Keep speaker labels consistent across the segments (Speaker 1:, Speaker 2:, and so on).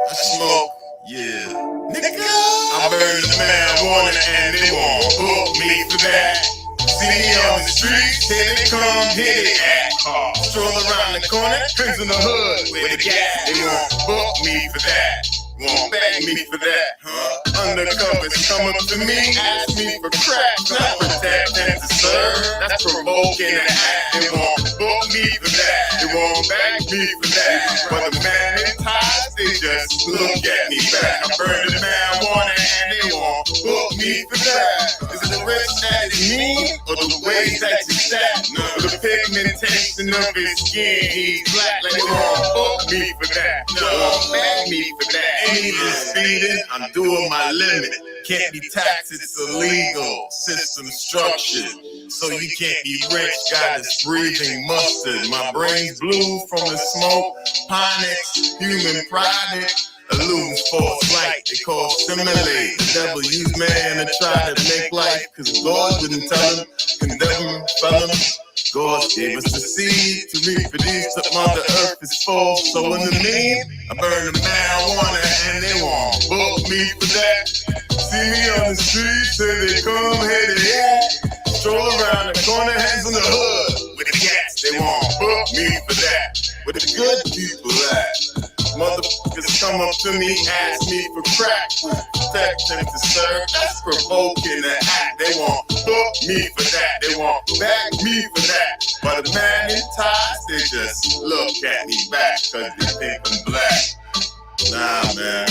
Speaker 1: I smoke, yeah. Nigga, I burn the marijuana and they won't book me for that. See me on the streets, here they come, here they act. Stroll around the corner, friends in the hood with a gas. They won't book me for that. Won't beg me for that, Undercovers come up to me, ask me for crack, not protect and to serve. That's provoking and act. They won't book me for that. They won't beg me for that. But the man in ties, they just look at me back. I burn the marijuana and they won't book me for that. Is it the rich that is mean or the ways that you sat? No, the pigmentation of his skin, he's black. Like they won't book me for that. No, won't beg me for that. Ain't just speeding, I'm doing my limit. Can't be taxed, it's illegal. System structured, so you can't be rich. God is breathing mustard. My brain's blue from the smoke. Ponics, human product. Illusions false light, they call simulate. The devil used man to try to make life, cause God didn't tell him, condemn him, felon. God gave us the seed to reap for these, but Mother Earth is full. So in the mean, I burn the marijuana and they won't book me for that. See me on the street, say they come, here they act. Stroll around the corner, hands in the hood with the gas. They won't book me for that. Where the good people at? Motherfuckers come up to me, ask me for crack, protect and to serve. That's provoking the act. They won't book me for that. They won't back me for that. But a man in ties, they just look at me back, cause they think I'm black. Nah, man.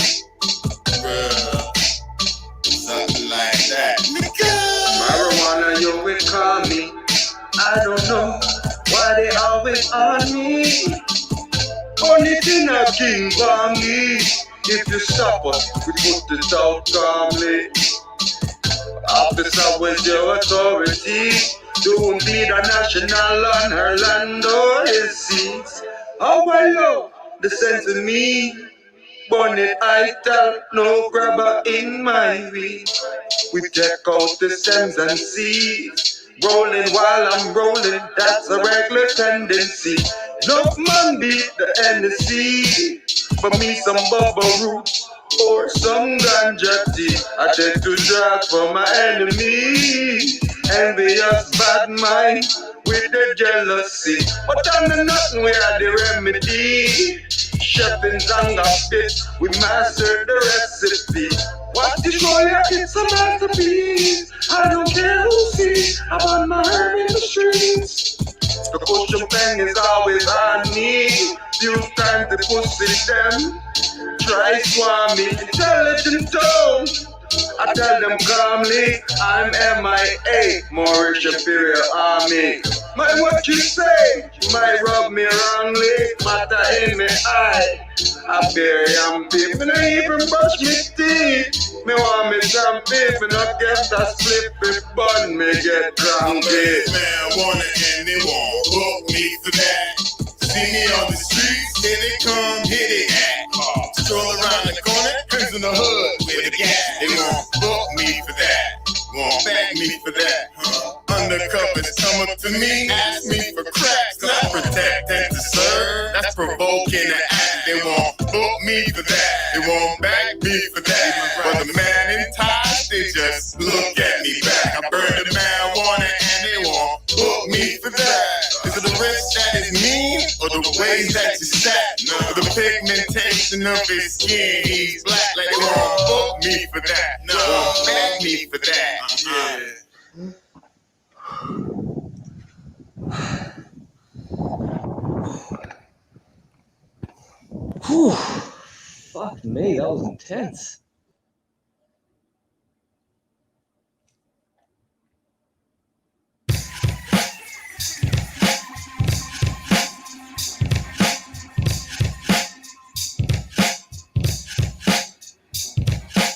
Speaker 1: Bruh. Something like that.
Speaker 2: Marijuana, you will call me. I don't know why they always on me. Only thing I king for me. If you stop us, we put it out calmly. Officer, where's your authority? Don't lead a national on her land or his seas. How I love the sense of me. Bonnet I tell, no grabber in my weed. We check out the stems and seeds. Rolling while I'm rolling, that's a regular tendency. No man beat the NC. For me some bubble roots or some ganja tea. I tend to drag for my enemy. Envious bad mind with the jealousy. But I'm the nothing, we are the remedy. Chef in Zanga pit, we mastered the recipe. What is all ya? It's a masterpiece. I don't care who sees. I'm on my herb in the streets. The push pen is always on me. Few times the pussy them try swami. Intelligent tone. I tell them calmly, I'm MIA, more superior army. My what you say, might rub me wrongly, matter in me eye. I bear yam beef, and I even brush me teeth. Me want me some beef, and I get a slippery bun, me get drunk.
Speaker 1: Marijuana and they won't book me for that. See me on the streets, here they come, here they act. Stroll around the corner, friends in the hood with a gas. They won't book me for that, won't bag me for that. Undercovers come up to me, ask me for cracks, not protect and to serve. That's provoking the act. They won't book me for that, they won't bag me for that. But the man in ties, they just look at me back. I burn the marijuana and they won't book me for that. Is it the rich that is mean or the ways that you sat? No, the pigmentation of his skin, he's black. Like they won't book me for that. No, won't bag me for that. Yeah.
Speaker 3: Whew. Fuck me, that was intense.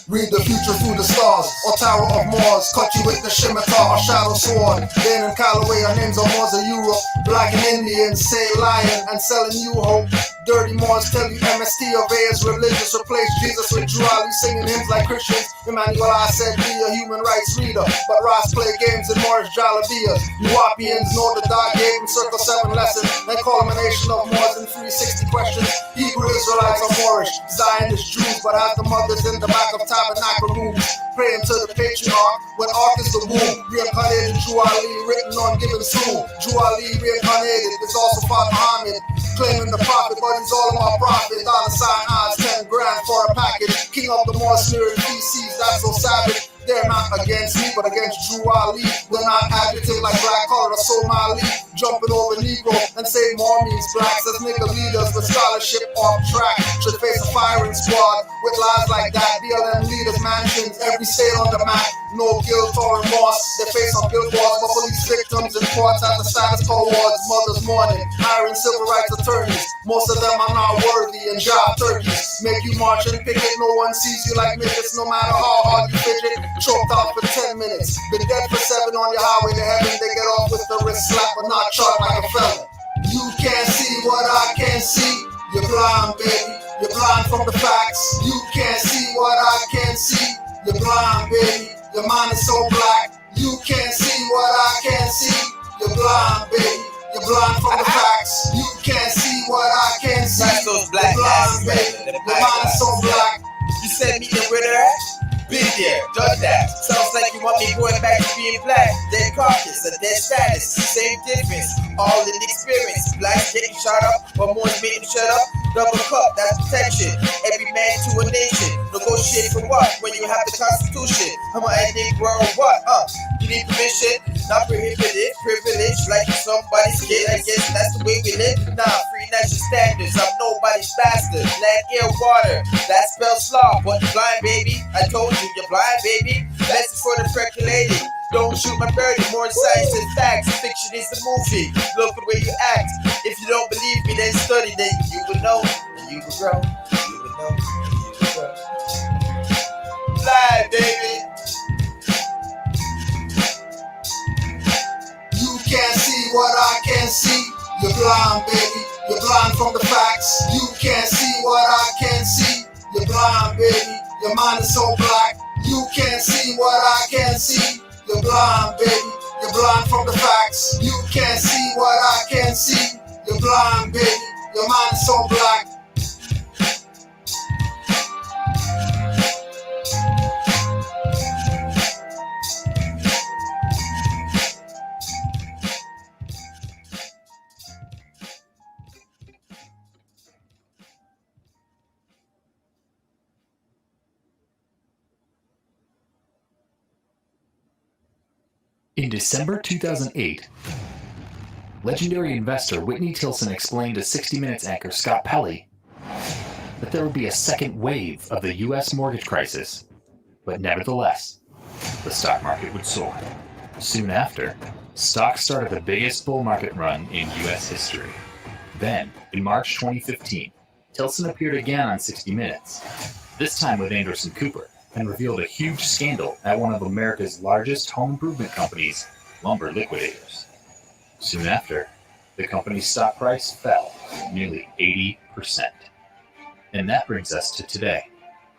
Speaker 4: Read the future through the stars, or Tower of Mars. Cut you with the scimitar or shadow sword. Then in Callaway, our names are Moors of Europe. Black and Indian, say lion, and selling you hope. Dirty Moors tell you MST obeys religious. Replace Jesus with Drew Ali singing hymns like Christians. Emmanuel I said be a human rights reader, but Ross play games in Moorish Jalabias. You Wapians know the dog gave him circle 7 lessons. Then culmination of more than 360 questions. Hebrew Israelites are Moorish, Zionist Jews, but have the mothers in the back of tabernacle rooms, praying to the patriarch when ark is the womb. Reincarnated Drew Ali, written on given soon. Drew Ali reincarnated is also Father Muhammad, claiming the prophet, but he's all of my profit. $sign odds, 10 grand for a package. King of the Moors, smearing feces, that's so savage. They're not against me, but against Drew Ali. They're not adjective like black collar or Somali. Jumping over Negro and say more means blacks as nigga leaders with scholarship off track. Should face a firing squad with lies like that. BLM leaders, mansions, every state on the map. No guilt or remorse. They face on billboards, but police victims in courts at the status quo wards. Mothers mourning, hiring civil rights attorneys. Most of them are not worthy and job turkeys. Make you march and picket. No one sees you like midgets, no matter how hard you fidget. Choked out for 10 minutes. Been dead for 7 on your highway to heaven. They get off with the wrist slap, but not charged like a felon. You can't see what I can see. You're blind, baby. You're blind from the facts. You can't see what I can see. You're blind, baby. Your mind is so black. You can't see what I can see. You're blind, baby. You're blind from the facts. You can't see what I can see.
Speaker 5: Those black
Speaker 4: You're blind, baby. Your mind is so black.
Speaker 5: You said me and with her? Been there, done that. Sounds like you want me going back to being black. Dead carcass, a dead status, same difference. All in experience. Blacks getting shot up, but more make them shut up. Double cup, that's protection. Every man to a nation. Negotiate for what? When you have the Constitution. I'm an ethnic world, what? You need permission? Not prohibited, privilege. Like somebody's kid, I guess that's the way we live. Nah, free national standards. I'm nobody's bastard. Land, air, water. That spells law, but you're blind, baby. I told you, you're blind, baby. Lesson for the percolating. Don't shoot my birdie, more science and facts. Fiction is the movie. Look at the way you act. If you don't believe me, then study. Then you will know, and you will grow. You will know, and you will grow. Blind, baby.
Speaker 4: You can't see what I can see. You're blind, baby. You're blind from the facts. You can't see what I can see. You're blind, baby. Your mind is so black. You can't see what I can see. You're blind, baby. You're blind from the facts. You can't see what I can see. You're blind, baby. Your mind is so black.
Speaker 6: In December 2008, legendary investor Whitney Tilson explained to 60 Minutes anchor Scott Pelley that there would be a second wave of the U.S. mortgage crisis, but nevertheless, the stock market would soar. Soon after, stocks started the biggest bull market run in U.S. history. Then, in March 2015, Tilson appeared again on 60 Minutes, this time with Anderson Cooper, and revealed a huge scandal at one of America's largest home improvement companies, Lumber Liquidators. Soon after, the company's stock price fell nearly 80%. And that brings us to today.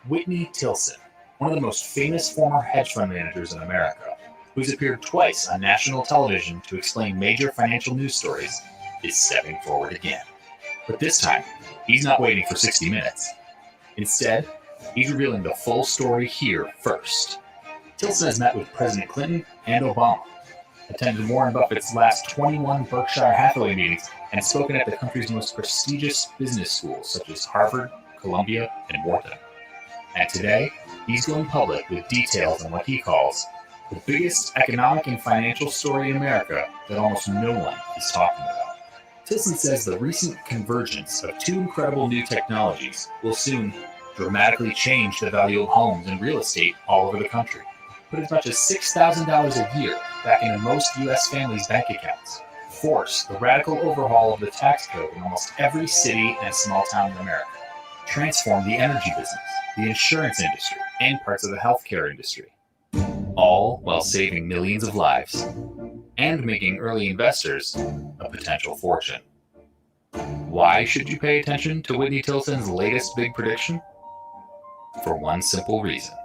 Speaker 6: Whitney Tilson, one of the most famous former hedge fund managers in America, who's appeared twice on national television to explain major financial news stories, is stepping forward again. But this time, he's not waiting for 60 Minutes. Instead, he's revealing the full story here first. Tilson has met with President Clinton and Obama, attended Warren Buffett's last 21 Berkshire Hathaway meetings, and spoken at the country's most prestigious business schools such as Harvard, Columbia, and Wharton. And today, he's going public with details on what he calls the biggest economic and financial story in America that almost no one is talking about. Tilson says the recent convergence of two incredible new technologies will soon dramatically change the value of homes and real estate all over the country. Put as much as $6,000 a year back into most U.S. families' bank accounts. Force the radical overhaul of the tax code in almost every city and small town in America. Transform the energy business, the insurance industry, and parts of the healthcare industry. All while saving millions of lives and making early investors a potential fortune. Why should you pay attention to Whitney Tilson's latest big prediction? For one simple reason.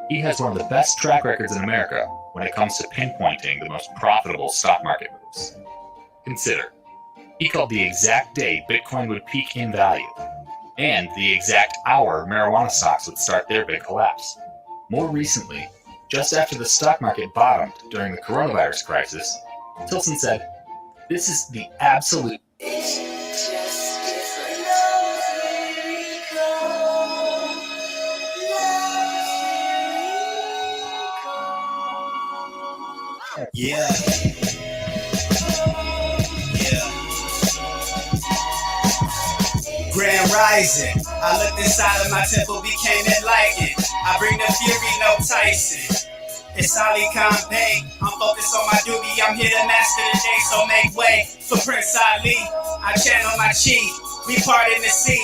Speaker 6: He has one of the best track records in America when it comes to pinpointing the most profitable stock market moves. Consider, he called the exact day Bitcoin would peak in value, and the exact hour marijuana stocks would start their big collapse. More recently, just after the stock market bottomed during the coronavirus crisis, Tilson said, "This is the absolute..."
Speaker 5: Yeah. Grand rising. I looked inside of my temple, became enlightened. I bring the fury, no Tyson. It's Ali Khan-Pay. I'm focused on my duty. I'm here to master the day, so make way for Prince Ali. I channel my chi. We part in the sea.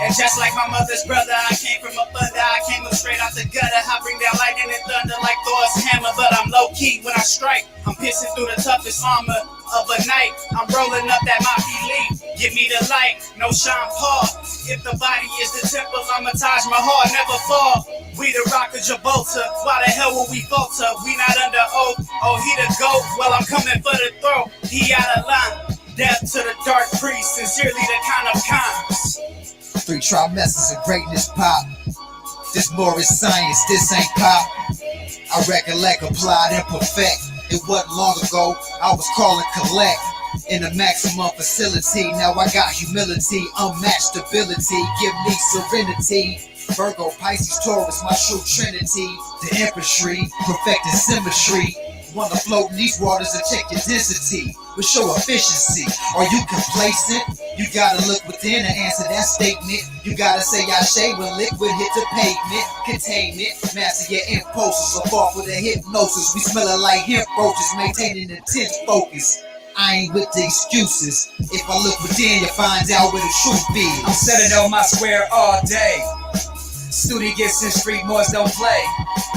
Speaker 5: And just like my mother's brother, I came from a thunder. I came up straight out the gutter. I bring down lightning and thunder like Thor's hammer. But I'm low-key when I strike. I'm piercing through the toughest armor of a night. I'm rolling up that Mafi leaf. Give me the light, no Sean Paul. If the body is the temple, I'm a Taj Mahal, never fall. We the rock of Gibraltar. Why the hell would we falter? We not under oath. Oh, he the GOAT. Well, I'm coming for the throat. He out of line. Death to the dark priest. Sincerely, the kind of cons.
Speaker 7: 3 trimesters of greatness pop. This more is science, this ain't pop. I recollect, applied, and perfect. It wasn't long ago, I was calling collect. In a maximum facility, now I got humility, unmatched ability, give me serenity. Virgo, Pisces, Taurus, my true trinity. The infantry, perfecting symmetry. Wanna float in these waters and check your density with show efficiency. Are you complacent? You gotta look within and answer that statement. You gotta say I shade when liquid hit the pavement. Containment, master your impulses. So far with the hypnosis, we smelling like hemp roaches, maintaining intense focus. I ain't with the excuses. If I look within, you find out where the truth is.
Speaker 8: I'm setting on my square all day. Student gets in street, Moors don't play.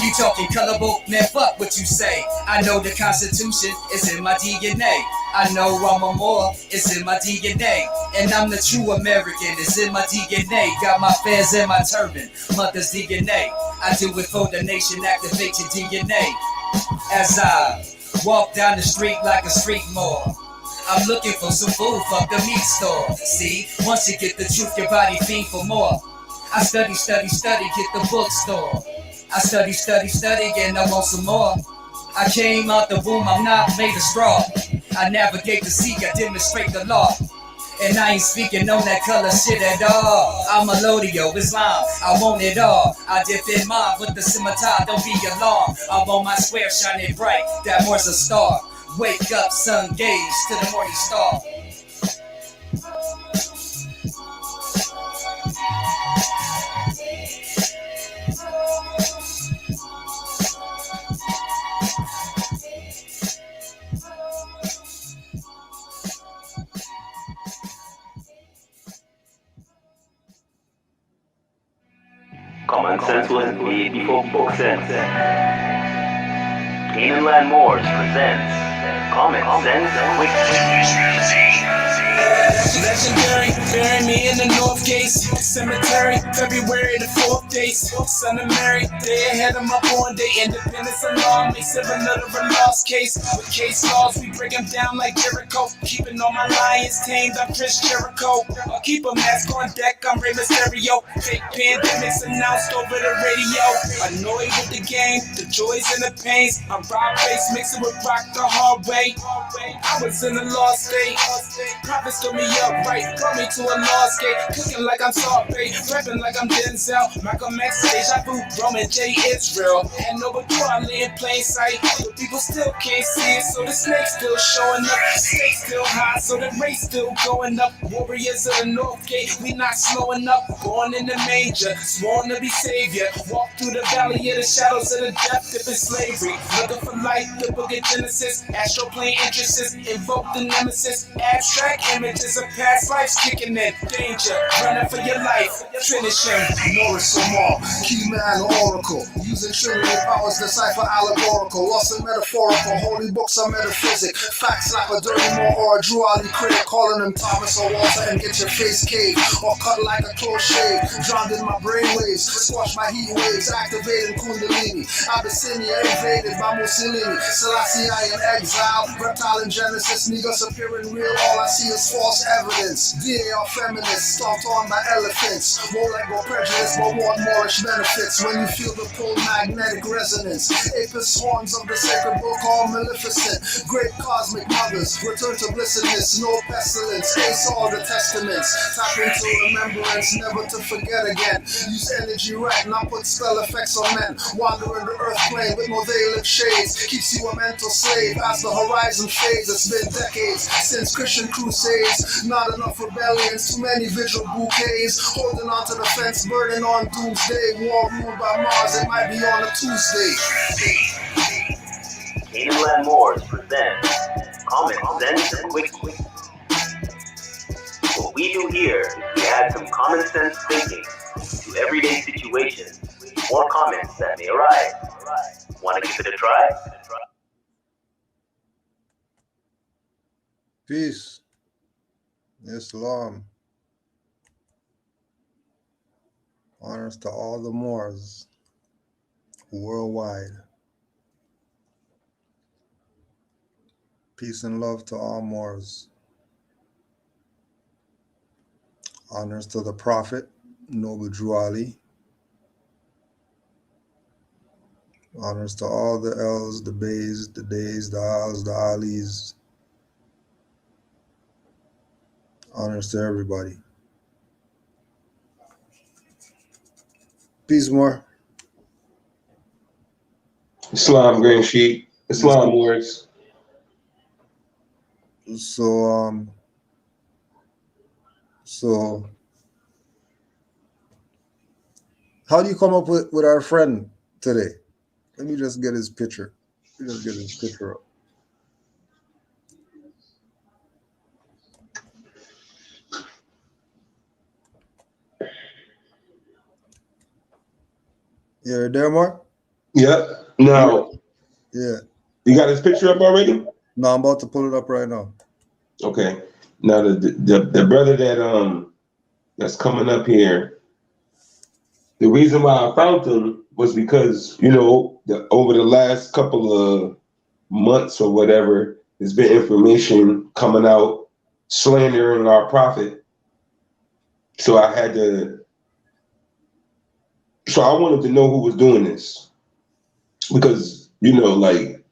Speaker 8: You talking colorable, man, fuck what you say. I know the Constitution is in my DNA. I know I'm a Moor, it's in my DNA. And I'm the true American, it's in my DNA. Got my fans in my turban, mother's DNA. I do it for the nation, activate your DNA. As I walk down the street like a street Moor, I'm looking for some food, fuck the meat store. See, once you get the truth, your body fiend for more. I study, get the bookstore. I study, and I want some more. I came out the womb, I'm not made of straw. I navigate the sea, I demonstrate the law. And I ain't speaking on that color shit at all. I'm a Lodio, Islam, I want it all. I dip in mine with the scimitar, don't be alarmed. I'm on my square, shining bright, that more's a star. Wake up, sun gaze to the morning star.
Speaker 9: Common sense was made before book sense. Canaanland Moors presents Common Sense Quick.
Speaker 8: Legendary, bury me in the North Gates Cemetery, February the 4th days. Son of Mary, they ahead of my born day. Independence and law makes it another lost case. With case laws, we break them down like Jericho. Keeping all my lions tamed, I'm Chris Jericho. I'll keep a mask on deck, I'm Rey Mysterio. Fake pandemics announced over the radio. Annoyed with the game, the joys and the pains. I'm rock face, mixing with rock the hard way. I was in a lost state. Prophets told me up right, brought me to a lost gate. Cooking like I'm Salt Bay, rapping like I'm Denzel. Malcolm X, Deja Vu, Roman J, Israel. And over Quality in plain sight, but people still can't see it, so the snake's still showing up. Stakes still high, so the race still going up. Warriors of the North Gate, we not slowing up. Born in the manger, sworn to be savior. Walk through the valley of the shadows of the death, dipping slavery. Looking for light, the book of Genesis. Astral plane entrances, invoke the nemesis. Abstract images of Past life's kicking in, danger, running for your life, finish him.
Speaker 4: Morris Omar, key man oracle, using trinity powers, decipher allegorical, lost and metaphorical, holy books are metaphysic, facts like a dirty more or a Drew Ali critic, calling him Thomas or Walter and get your face caved, or cut like a close shave, drowned in my brainwaves, squash my heat waves, activating Kundalini, Abyssinia invaded by Mussolini, Selassie I in exile, reptile in Genesis, niggas appearing real, all I see is false evidence, they are feminists, stomped on by elephants, more like go prejudice but want Moorish benefits, when you feel the pull magnetic resonance, apis horns of the sacred book all maleficent, great cosmic mothers, return to blessedness, no pestilence, ace all the testaments, tap into remembrance, never to forget again, use energy right, not put spell effects on men, wandering the earth plane with no veiled shades, keeps you a mental slave as the horizon fades, it's been decades since Christian crusades, not enough rebellions, too many vigil bouquets, holding on to the fence, burden on doomsday, war ruled by Mars, it might be on a Tuesday.
Speaker 9: Canaanland Moors presents Common Sense and Quickie. What we do here is we add some common sense thinking to everyday situations or comments that may arise. Want to give it a try?
Speaker 4: Peace. Islam. Honors to all the Moors worldwide. Peace and love to all Moors. Honors to the Prophet, Noble Drew Ali. Honors to all the Els, the Bays, the Days, the Als, the Alis. Honors to everybody. Peace, more.
Speaker 10: Islam, Grand Sheik. Islam words.
Speaker 4: So how do you come up with our friend today? Let me just get his picture. Up. Yeah, there, Mark?
Speaker 10: Yep. Now,
Speaker 4: yeah.
Speaker 10: You got his picture up already?
Speaker 4: No, I'm about to pull it up right now.
Speaker 10: Okay. Now the brother that that's coming up here, the reason why I found him was because, you know, over the last couple of months or whatever, there's been information coming out slandering our prophet. So I wanted to know who was doing this. Because, you know, like,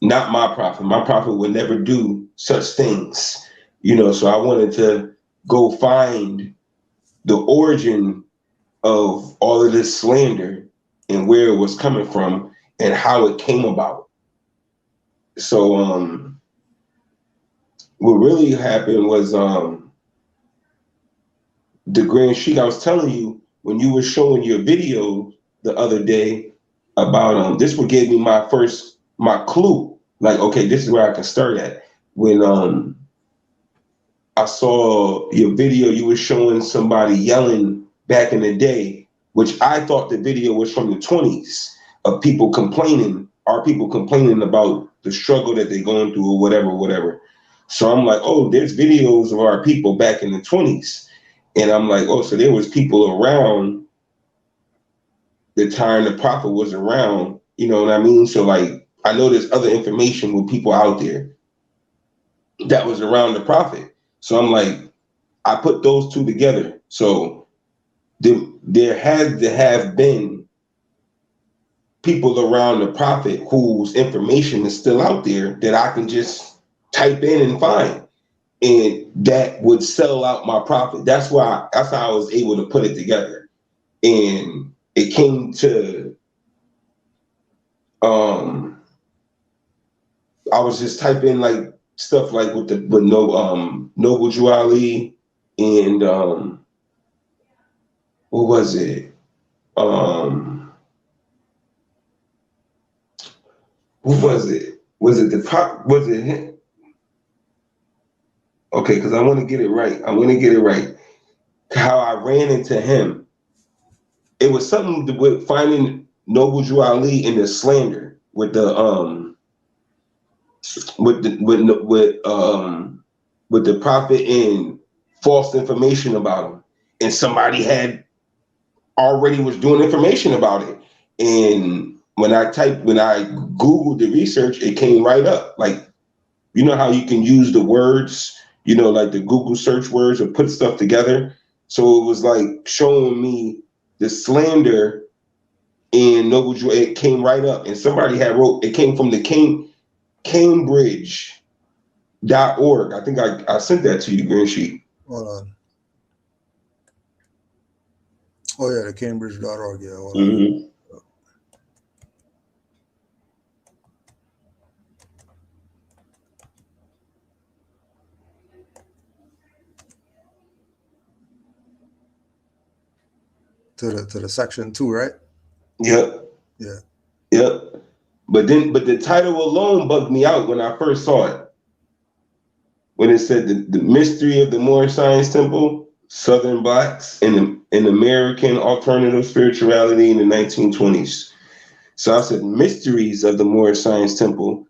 Speaker 10: not my prophet. My prophet would never do such things. You know, so I wanted to go find the origin of all of this slander and where it was coming from and how it came about. So what really happened was the Grand Sheik, I was telling you when you were showing your video the other day about this what gave me my clue. Like, okay, this is where I can start at. When I saw your video, you were showing somebody yelling back in the day, which I thought the video was from the 20s of people complaining, about the struggle that they're going through or whatever. So I'm like, oh, there's videos of our people back in the 20s. And I'm like, oh, so there was people around the time the prophet was around, you know what I mean? So like, I know there's other information with people out there that was around the prophet. So I'm like, I put those two together. So there had to have been people around the prophet whose information is still out there that I can just type in and find, and that would sell out my prophet. That's how I was able to put it together. And it came to, I was just typing like stuff like with Noble Drew Ali and what was it? What was it? Was it the prop? Was it him? Okay, because I want to get it right. How I ran into him. It was something with finding Noble Drew Ali in the slander with the with the prophet and false information about him, and somebody had already was doing information about it. And when I Googled the research, it came right up. Like, you know how you can use the words, like the Google search words or put stuff together. So it was like showing me the slander in Noble Drew. It came right up, and somebody had wrote. It came from the Cambridge.org. I think I sent that to you, Green Sheet.
Speaker 4: Hold on. Oh yeah, the Cambridge.org. Yeah, hold on.
Speaker 10: Mm-hmm.
Speaker 4: To the section 2, right?
Speaker 10: Yep.
Speaker 4: Yeah.
Speaker 10: Yep. But the title alone bugged me out when I first saw it. When it said the mystery of the Moorish Science Temple, Southern Blacks, and American alternative spirituality in the 1920s. So I said mysteries of the Moorish Science Temple.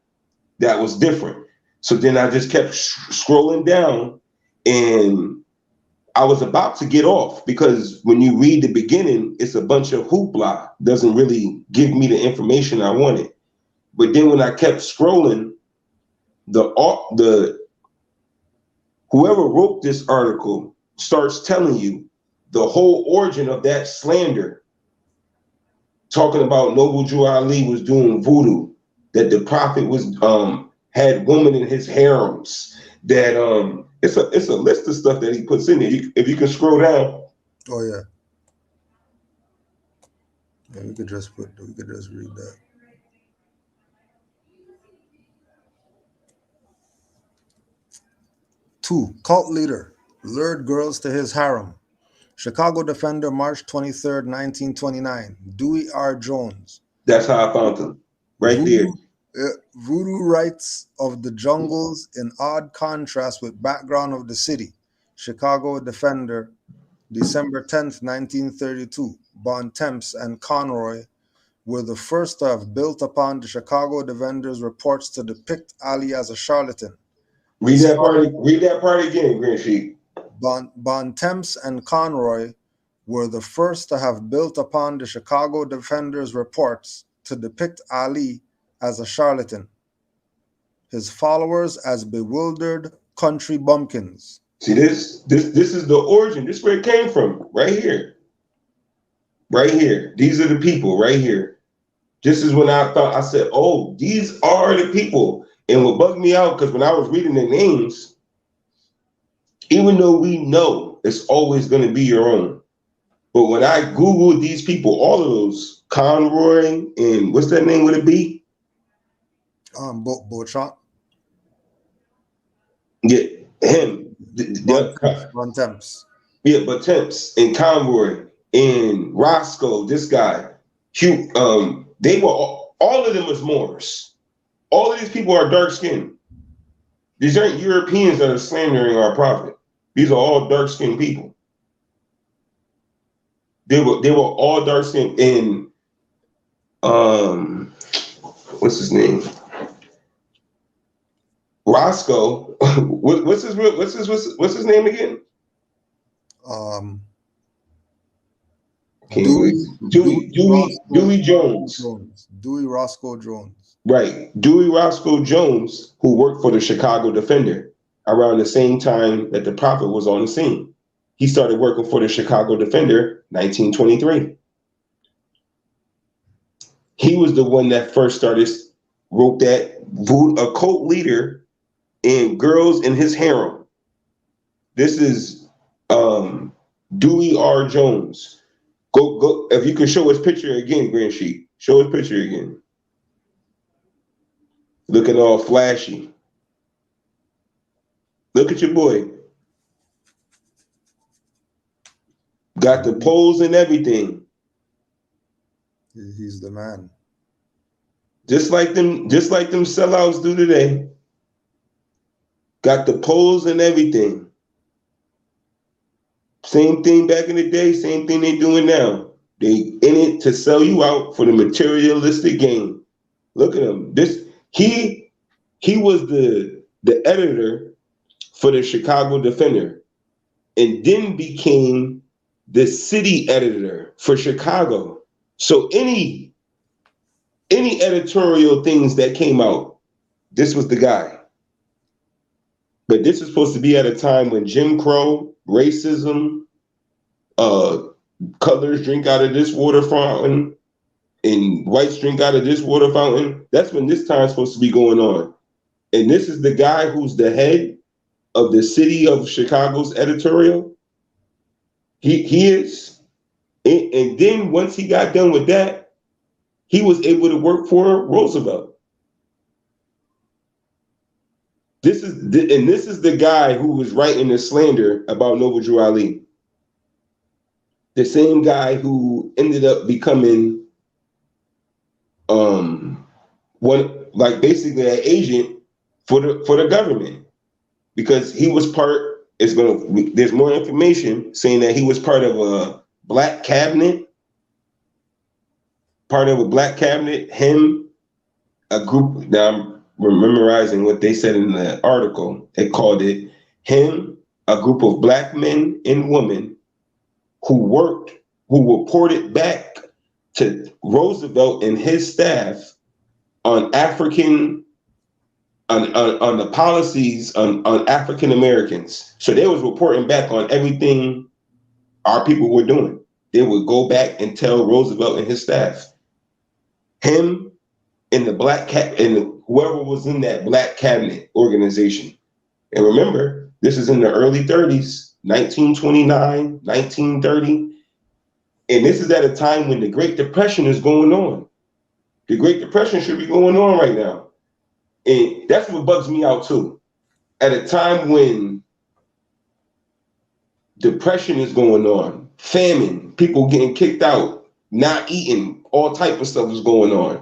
Speaker 10: That was different. So then I just kept scrolling down, and I was about to get off because when you read the beginning, it's a bunch of hoopla. Doesn't really give me the information I wanted. But then when I kept scrolling, the whoever wrote this article starts telling you the whole origin of that slander, talking about Noble Drew Ali was doing voodoo, that the prophet was had women in his harems, that it's a list of stuff that he puts in there. If you can scroll down.
Speaker 4: Oh yeah. Yeah, we could just read that. 2. Cult leader lured girls to his harem. Chicago Defender, March 23rd, 1929. Dewey R. Jones.
Speaker 10: That's how I found him. Right there.
Speaker 4: Voodoo rites of the jungles in odd contrast with background of the city. Chicago Defender, December 10th, 1932. Bontemps and Conroy were the first to have built upon the Chicago Defender's reports to depict Ali as a charlatan.
Speaker 10: Read that part again, Green Sheet.
Speaker 4: Bontemps and Conroy were the first to have built upon the Chicago Defender's reports to depict Ali as a charlatan, his followers as bewildered country bumpkins.
Speaker 10: See, this is the origin. This is where it came from, right here. Right here. These are the people right here. This is when I said, oh, these are the people. And what bugged me out, because when I was reading their names, even though we know it's always going to be your own, but when I Googled these people, all of those, Conroy and what's that name with a B?
Speaker 4: Beauchamp.
Speaker 10: Yeah, him.
Speaker 4: Bontemps.
Speaker 10: Yeah, Bontemps and Conroy and Roscoe, this guy, Hugh, they were all of them was Moors. All of these people are dark skinned. These aren't Europeans that are slandering our prophet. These are all dark skinned people. They were all dark skinned. And what's his name? Roscoe. What's his name again? Dewey Jones.
Speaker 4: Dewey Roscoe Jones.
Speaker 10: Right. Dewey Roscoe Jones, who worked for the Chicago Defender around the same time that the prophet was on the scene. He started working for the Chicago Defender 1923. He was the one that first wrote that a cult leader in girls in his harem. This is Dewey R. Jones. Go if you can show his picture again, Grand Sheet. Show his picture again. Looking all flashy. Look at your boy. Got the pose and everything.
Speaker 4: He's the man.
Speaker 10: Just like them sellouts do today. got the polls and everything. Same thing back in the day, same thing they doing now. They in it to sell you out for the materialistic gain. Look at him. He was the editor for the Chicago Defender, and then became the city editor for Chicago. So any editorial things that came out, this was the guy. But this is supposed to be at a time when Jim Crow, racism, colors drink out of this water fountain, and whites drink out of this water fountain. That's when this time's supposed to be going on. And this is the guy who's the head of the city of Chicago's editorial. He is. And then once he got done with that, he was able to work for Roosevelt. This is the guy who was writing the slander about Noble Drew Ali. The same guy who ended up becoming basically an agent for the government, because he was part. There's more information saying that he was part of a black cabinet. Him, a group. Now I'm memorizing what they said in the article. They called it him, a group of black men and women who reported back to Roosevelt and his staff on on the policies on African Americans. So they was reporting back on everything our people were doing. They would go back and tell Roosevelt and his staff. Him and whoever was in that black cabinet organization. And remember, this is in the early 30s, 1929, 1930. And this is at a time when the Great Depression is going on. The Great Depression should be going on right now. And that's what bugs me out too. At a time when depression is going on, famine, people getting kicked out, not eating, all type of stuff is going on.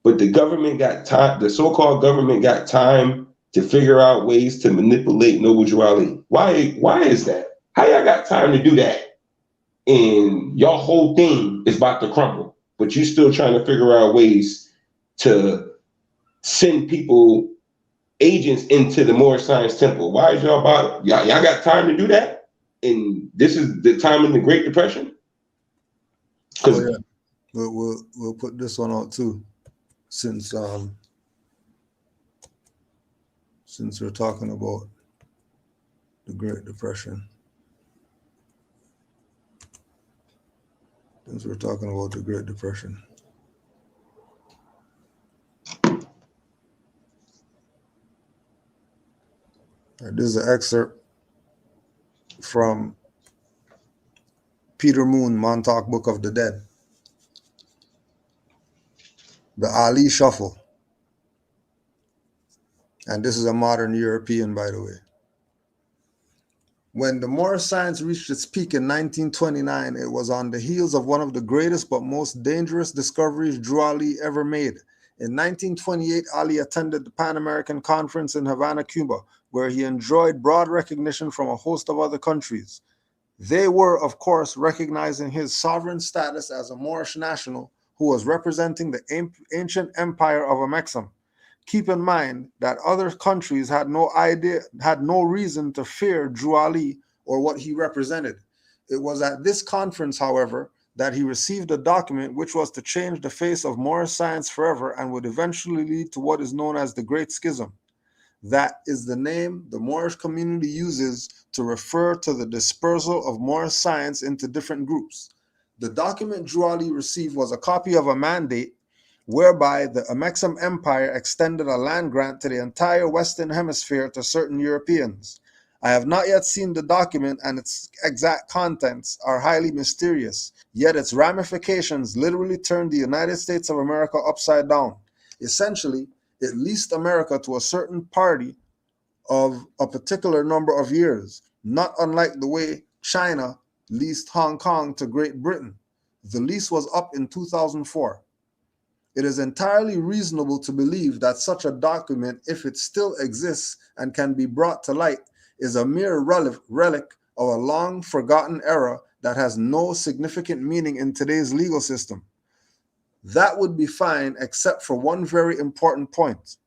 Speaker 10: But the government got time, the so-called government got time to figure out ways to manipulate Noble Drew Ali. Why is that? How y'all got time to do that? And your whole thing is about to crumble, but you still trying to figure out ways to send people, agents, into the Moorish Science Temple. Why is y'all got time to do that? And this is the time in the Great Depression?
Speaker 4: Oh yeah, we'll put this one out too, since we're talking about the Great Depression. Since we're talking about the Great Depression. This is an excerpt from Peter Moon, Montauk Book of the Dead. The Ali Shuffle. And this is a modern European, by the way. When the Moorish science reached its peak in 1929, it was on the heels of one of the greatest but most dangerous discoveries Drew Ali ever made. In 1928, Ali attended the Pan American Conference in Havana, Cuba, where he enjoyed broad recognition from a host of other countries. They were, of course, recognizing his sovereign status as a Moorish national who was representing the ancient empire of Amexem. Keep in mind that other countries had no reason to fear Drew Ali or what he represented. It was at this conference, however, that he received a document which was to change the face of Moorish science forever and would eventually lead to what is known as the Great Schism. That is the name the Moorish community uses to refer to the dispersal of Moorish science into different groups. The document Drew Ali received was a copy of a mandate whereby the Amexem Empire extended a land grant to the entire Western Hemisphere to certain Europeans. I have not yet seen the document, and its exact contents are highly mysterious, yet its ramifications literally turned the United States of America upside down. Essentially, it leased America to a certain party of a particular number of years, not unlike the way China leased Hong Kong to Great Britain. The lease was up in 2004. It is entirely reasonable to believe that such a document, if it still exists and can be brought to light, is a mere relic of a long forgotten era that has no significant meaning in today's legal system. That would be fine, except for one very important point.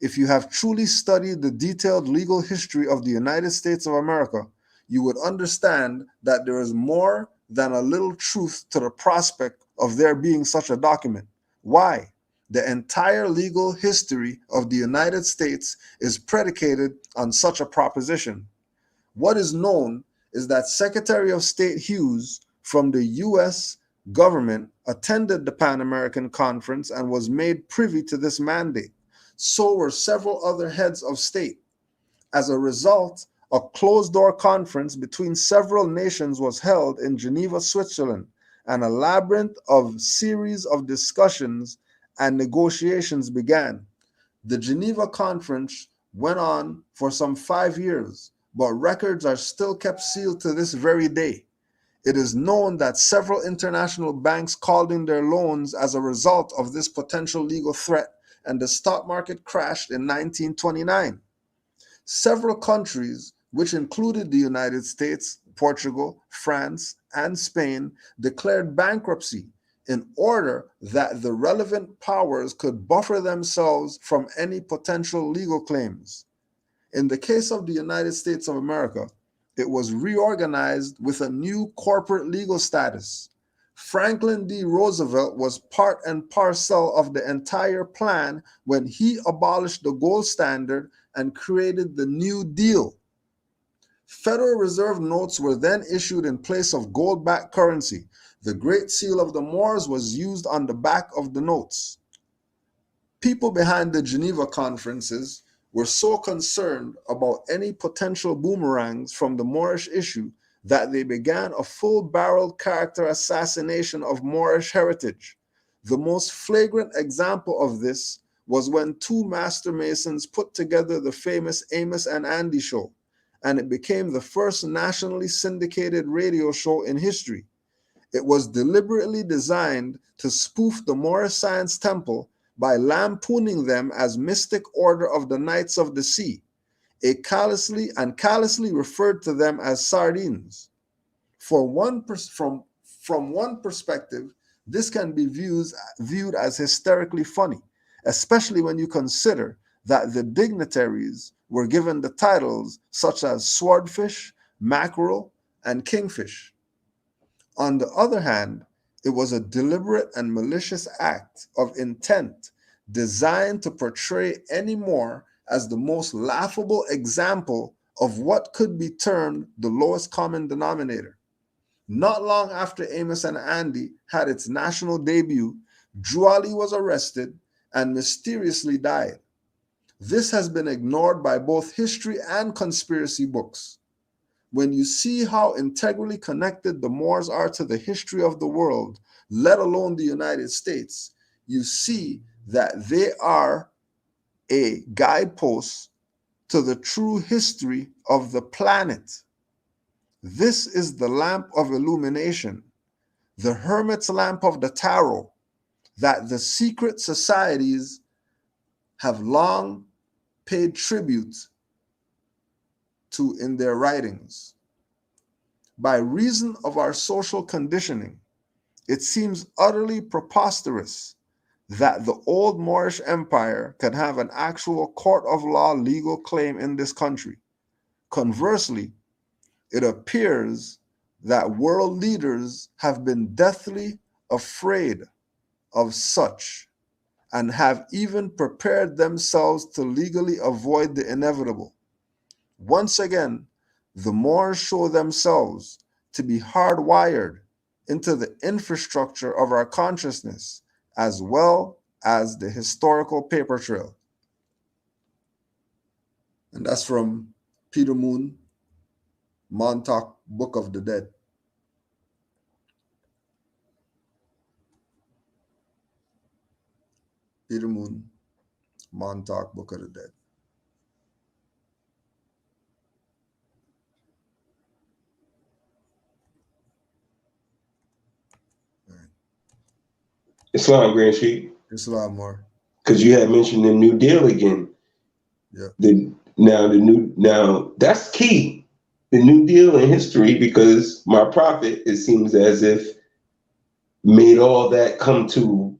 Speaker 4: If you have truly studied the detailed legal history of the United States of America, you would understand that there is more than a little truth to the prospect of there being such a document. Why? The entire legal history of the United States is predicated on such a proposition. What is known is that Secretary of State Hughes from the U.S. government attended the Pan American Conference and was made privy to this mandate. So were several other heads of state. As a result, a closed-door conference between several nations was held in Geneva, Switzerland, and a labyrinth of series of discussions and negotiations began. The Geneva Conference went on for some 5 years, but records are still kept sealed to this very day. It is known that several international banks called in their loans as a result of this potential legal threat, and the stock market crashed in 1929. Several countries, which included the United States, Portugal, France, and Spain, declared bankruptcy in order that the relevant powers could buffer themselves from any potential legal claims. In the case of the United States of America, it was reorganized with a new corporate legal status. Franklin D. Roosevelt was part and parcel of the entire plan when he abolished the gold standard and created the New Deal. Federal Reserve notes were then issued in place of gold-backed currency. The Great Seal of the Moors was used on the back of the notes. People behind the Geneva conferences were so concerned about any potential boomerangs from the Moorish issue that they began a full-barreled character assassination of Moorish heritage. The most flagrant example of this was when two master masons put together the famous Amos and Andy show, and it became the first nationally syndicated radio show in history. It was deliberately designed to spoof the Moorish Science Temple by lampooning them as Mystic Order of the Knights of the Sea, callously referred to them as sardines. From one perspective, this can be viewed as hysterically funny, especially when you consider that the dignitaries were given the titles such as swordfish, mackerel, and kingfish. On the other hand, it was a deliberate and malicious act of intent designed to portray any more as the most laughable example of what could be termed the lowest common denominator. Not long after Amos and Andy had its national debut, Drew Ali was arrested and mysteriously died. This has been ignored by both history and conspiracy books. When you see how integrally connected the Moors are to the history of the world, let alone the United States, you see that they are a guidepost to the true history of the planet. This is the lamp of illumination, the hermit's lamp of the tarot, that the secret societies have long paid tribute to in their writings. By reason of our social conditioning, it seems utterly preposterous that the old Moorish Empire can have an actual court of law legal claim in this country. Conversely, it appears that world leaders have been deathly afraid of such and have even prepared themselves to legally avoid the inevitable. Once again, the Moors show themselves to be hardwired into the infrastructure of our consciousness, as well as the historical paper trail. And that's from Peter Moon, Montauk, Book of the Dead. Peter Moon, Montauk, Book of the Dead.
Speaker 10: Islam, Grand Sheik.
Speaker 4: It's a lot more.
Speaker 10: Because you had mentioned the New Deal again.
Speaker 4: Yeah.
Speaker 10: Now that's key. The New Deal in history, because my prophet, it seems as if, made all that come to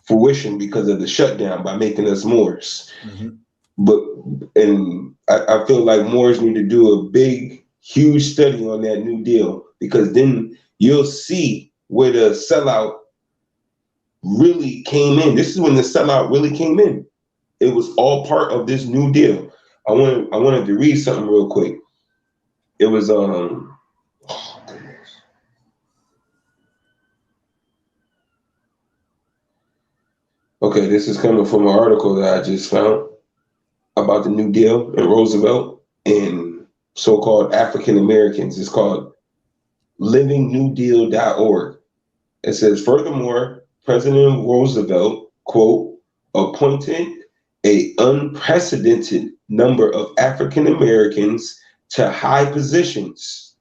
Speaker 10: fruition because of the shutdown by making us Moors.
Speaker 4: Mm-hmm.
Speaker 10: And I feel like Moors need to do a big, huge study on that New Deal, because then you'll see where the sellout really came in. This is when the sellout really came in. It was all part of this New Deal. I wanted to read something real quick. It was okay, this is coming from an article that I just found about the New Deal and Roosevelt and so-called African Americans. It's called livingnewdeal.org. It says, furthermore, President Roosevelt, quote, appointed an unprecedented number of African Americans to high positions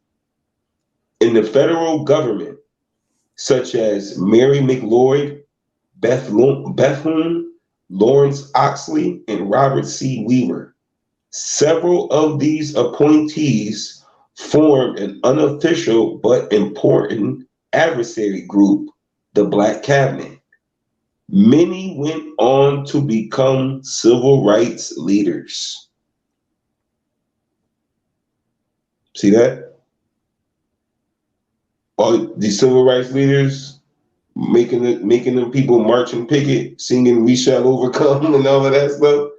Speaker 10: in the federal government, such as Mary McLeod, Bethune, Lawrence Oxley, and Robert C. Weaver. Several of these appointees formed an unofficial but important adversary group, the Black Cabinet. Many went on to become civil rights leaders. See that? All these civil rights leaders making them people march and picket, singing "We Shall Overcome" and all of that stuff.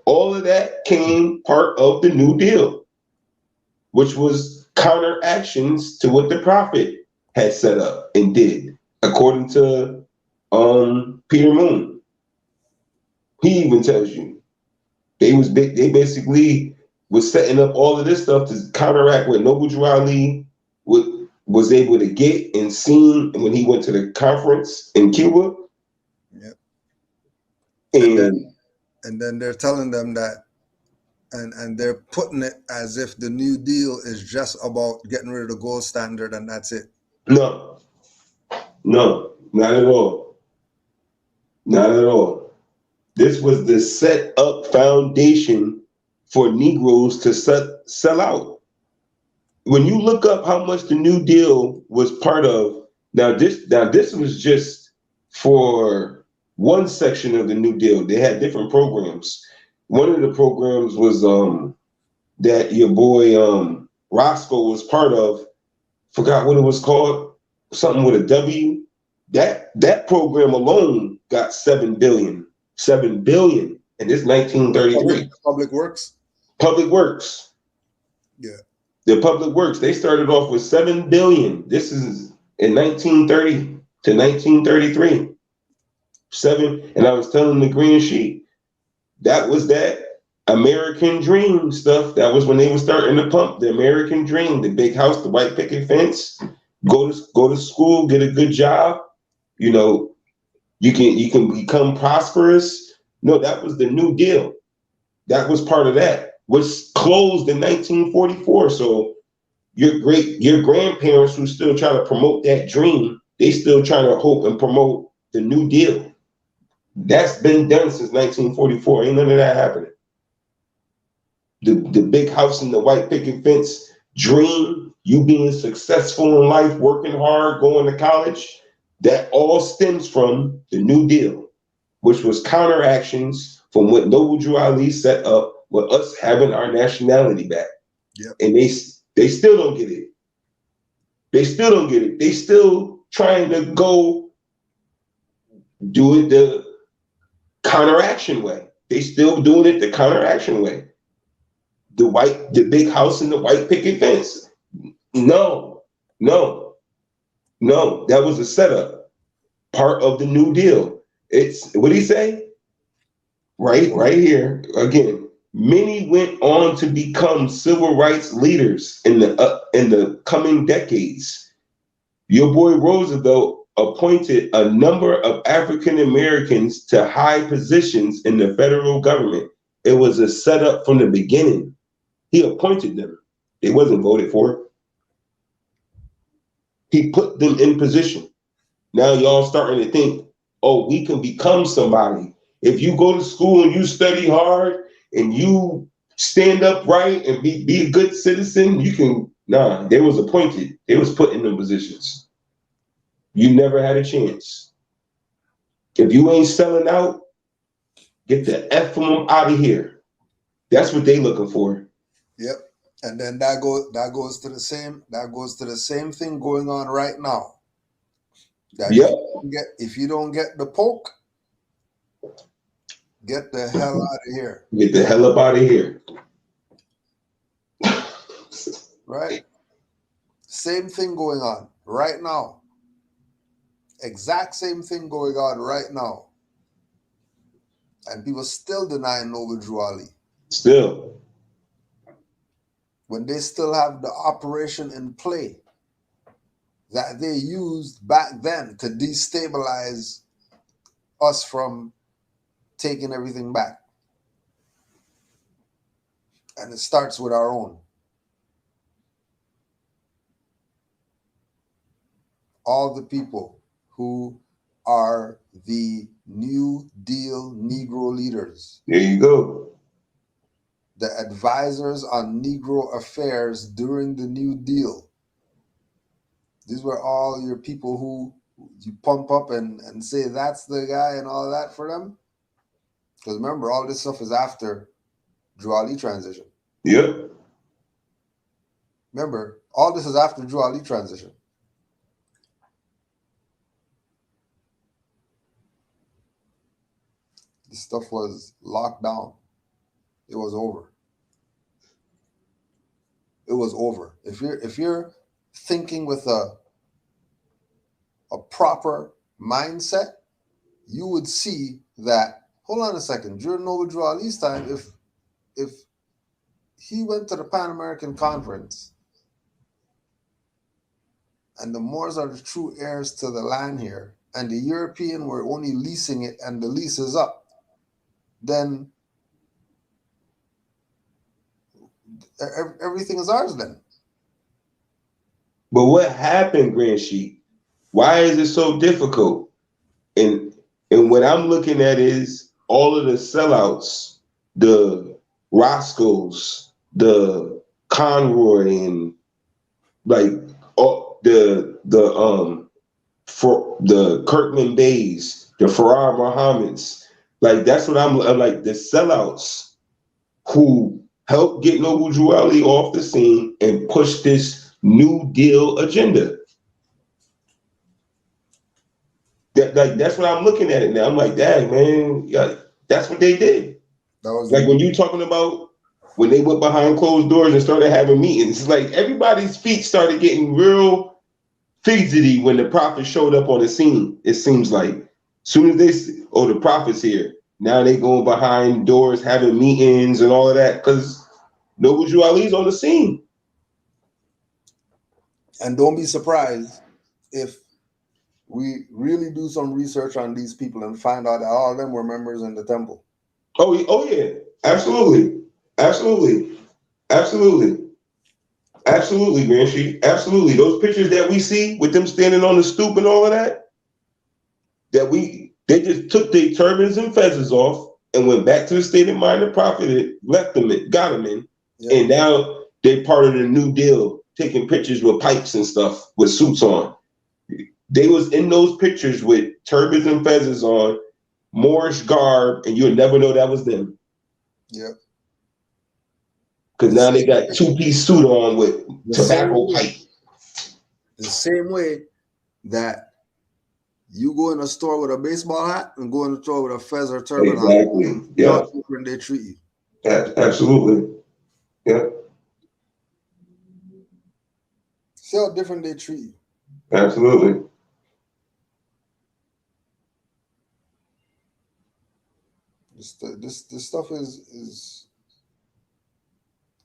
Speaker 10: All of that came part of the New Deal, which was counteractions to what the prophet had set up and did, according to Peter Moon. He even tells you they basically was setting up all of this stuff to counteract what Noble Drew Ali was able to get and seen when he went to the conference in Cuba.
Speaker 4: Yep.
Speaker 10: And
Speaker 4: then they're telling them that, and they're putting it as if the New Deal is just about getting rid of the gold standard and that's it.
Speaker 10: No, not at all. Not at all. This was the set up foundation for Negroes to sell out. When you look up how much the New Deal was part of, now this was just for one section of the New Deal. They had different programs. One of the programs was that your boy Roscoe was part of. Forgot what it was called. Something with a W. That program alone got $7 billion. $7 billion, and it's 1933.
Speaker 4: Public Works.
Speaker 10: Public Works.
Speaker 4: Yeah.
Speaker 10: The Public Works. They started off with $7 billion. This is in 1930 to 1933. And I was telling the Green Sheet, that was that American Dream stuff. That was when they were starting to pump the American Dream, the big house, the white picket fence, go to school, get a good job. You know, you can become prosperous. No, that was the New Deal. That was part of that, which closed in 1944. So your grandparents who still try to promote that dream, they still trying to hope and promote the New Deal. That's been done since 1944. Ain't none of that happening. The big house and the white picket fence dream, you being successful in life, working hard, going to college, that all stems from the New Deal, which was counteractions from what Noble Drew Ali set up with us having our nationality back.
Speaker 4: Yep.
Speaker 10: And they still don't get it. They still don't get it. They still trying to go do it the counteraction way. They still doing it the counteraction way. The big house and the white picket fence. No, that was a setup. Part of the New Deal. It's, what did he say? Right here, again, many went on to become civil rights leaders in the coming decades. Your boy Roosevelt appointed a number of African Americans to high positions in the federal government. It was a setup from the beginning. He appointed them. They wasn't voted for. He put them in position. Now y'all starting to think oh, we can become somebody. If you go to school and you study hard and you stand up right and be a good citizen, you can. Nah, they was appointed. They was put in them positions. You never had a chance. If you ain't selling out, get the F from them out of here. That's what they looking for.
Speaker 4: Yep. And then that goes to the same thing going on right now. That
Speaker 10: Yep.
Speaker 4: if you don't get the poke, get the hell out of here.
Speaker 10: Get the hell up out of here.
Speaker 4: Right? Same thing going on right now. Exact same thing going on right now. And people still denying Noble Drew Ali.
Speaker 10: Still.
Speaker 4: When they still have the operation in play that they used back then to destabilize us from taking everything back. And it starts with our own. All the people who are the New Deal Negro leaders.
Speaker 10: There you go.
Speaker 4: The advisors on Negro affairs during the New Deal. These were all your people who you pump up and say that's the guy and all that for them. Because remember, all this stuff is after Drew Ali transition.
Speaker 10: Yep.
Speaker 4: Remember, all this is after Drew Ali transition. This stuff was locked down. It was over. It was over. If you're thinking with a proper mindset, you would see that. Hold on a second. During Noble Drew Ali's time, if he went to the Pan American Conference, and the Moors are the true heirs to the land here, and the European were only leasing it, and the lease is up, then everything is ours then.
Speaker 10: But what happened, Grand Sheik? Why is it so difficult? And what I'm looking at is all of the sellouts, the Roscoes, the Conroy, and like all the Kirkman Bays, the Farrar Muhammads. Like that's what I'm like, the sellouts who helped get Noble Drew Ali off the scene and push this New Deal agenda. That's what I'm looking at it now. I'm like, dang, man, yeah, that's what they did.
Speaker 4: That was
Speaker 10: like when you talking about when they went behind closed doors and started having meetings, like everybody's feet started getting real fidgety when the prophet showed up on the scene. It seems like soon as they, oh, the prophet's here. Now they going behind doors, having meetings and all of that because Noble Drew Ali's on the scene.
Speaker 4: And don't be surprised if we really do some research on these people and find out that all of them were members in the temple.
Speaker 10: Oh yeah, absolutely, Grand Sheik, absolutely. Those pictures that we see with them standing on the stoop and all of that, they just took their turbans and fezzes off and went back to the state of mind the prophet left them in, got them in, and now they're part of the New Deal, taking pictures with pipes and stuff with suits on. They was in those pictures with turbans and fezzes on, Moorish garb, and you'll never know that was them.
Speaker 4: Yep.
Speaker 10: Because now they got two-piece suit on with tobacco pipe.
Speaker 4: The same way that you go in a store with a baseball hat and go in a store with a fez or turban
Speaker 10: exactly.
Speaker 4: on. Yeah. How different they treat you.
Speaker 10: Absolutely. Yeah.
Speaker 4: See how different they treat you.
Speaker 10: Absolutely.
Speaker 4: This stuff is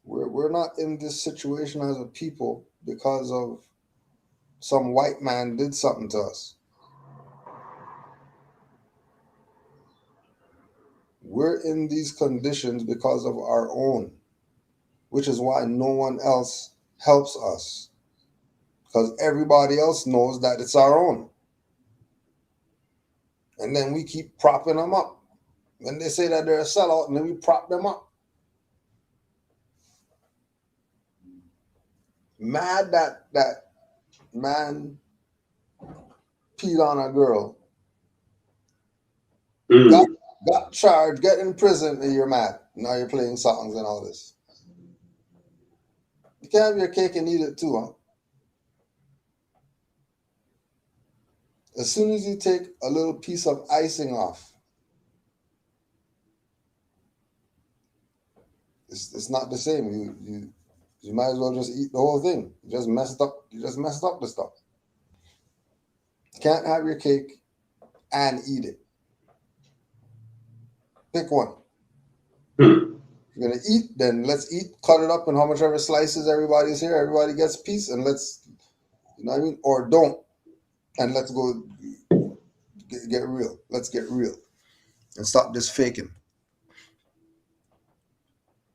Speaker 4: we're not in this situation as a people because of some white man did something to us. We're in these conditions because of our own, which is why no one else helps us, because everybody else knows that it's our own. And then we keep propping them up. When they say that they're a sellout, and then we prop them up. Mad that man peed on a girl. Got charged, get in prison, and you're mad. Now you're playing songs and all this. You can't have your cake and eat it too, huh? As soon as you take a little piece of icing off, it's not the same. You might as well just eat the whole thing. You just messed up the stuff. You can't have your cake and eat it. Pick one. If you're gonna eat, then let's eat, cut it up in how much ever slices everybody's here, everybody gets a piece, and let's, you know what I mean? Or don't. And let's go get real. Let's get real. And stop this faking.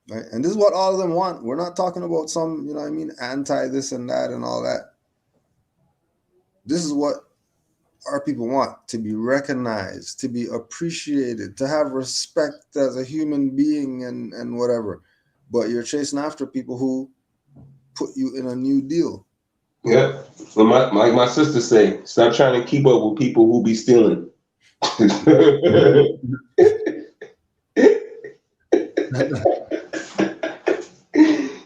Speaker 4: Right? And this is what all of them want. We're not talking about some, you know what I mean, anti this and that and all that. This is what our people want: to be recognized, to be appreciated, to have respect as a human being and whatever. But you're chasing after people who put you in a new deal.
Speaker 10: Yeah. Well, like my sister say, stop trying to keep up with people who be stealing.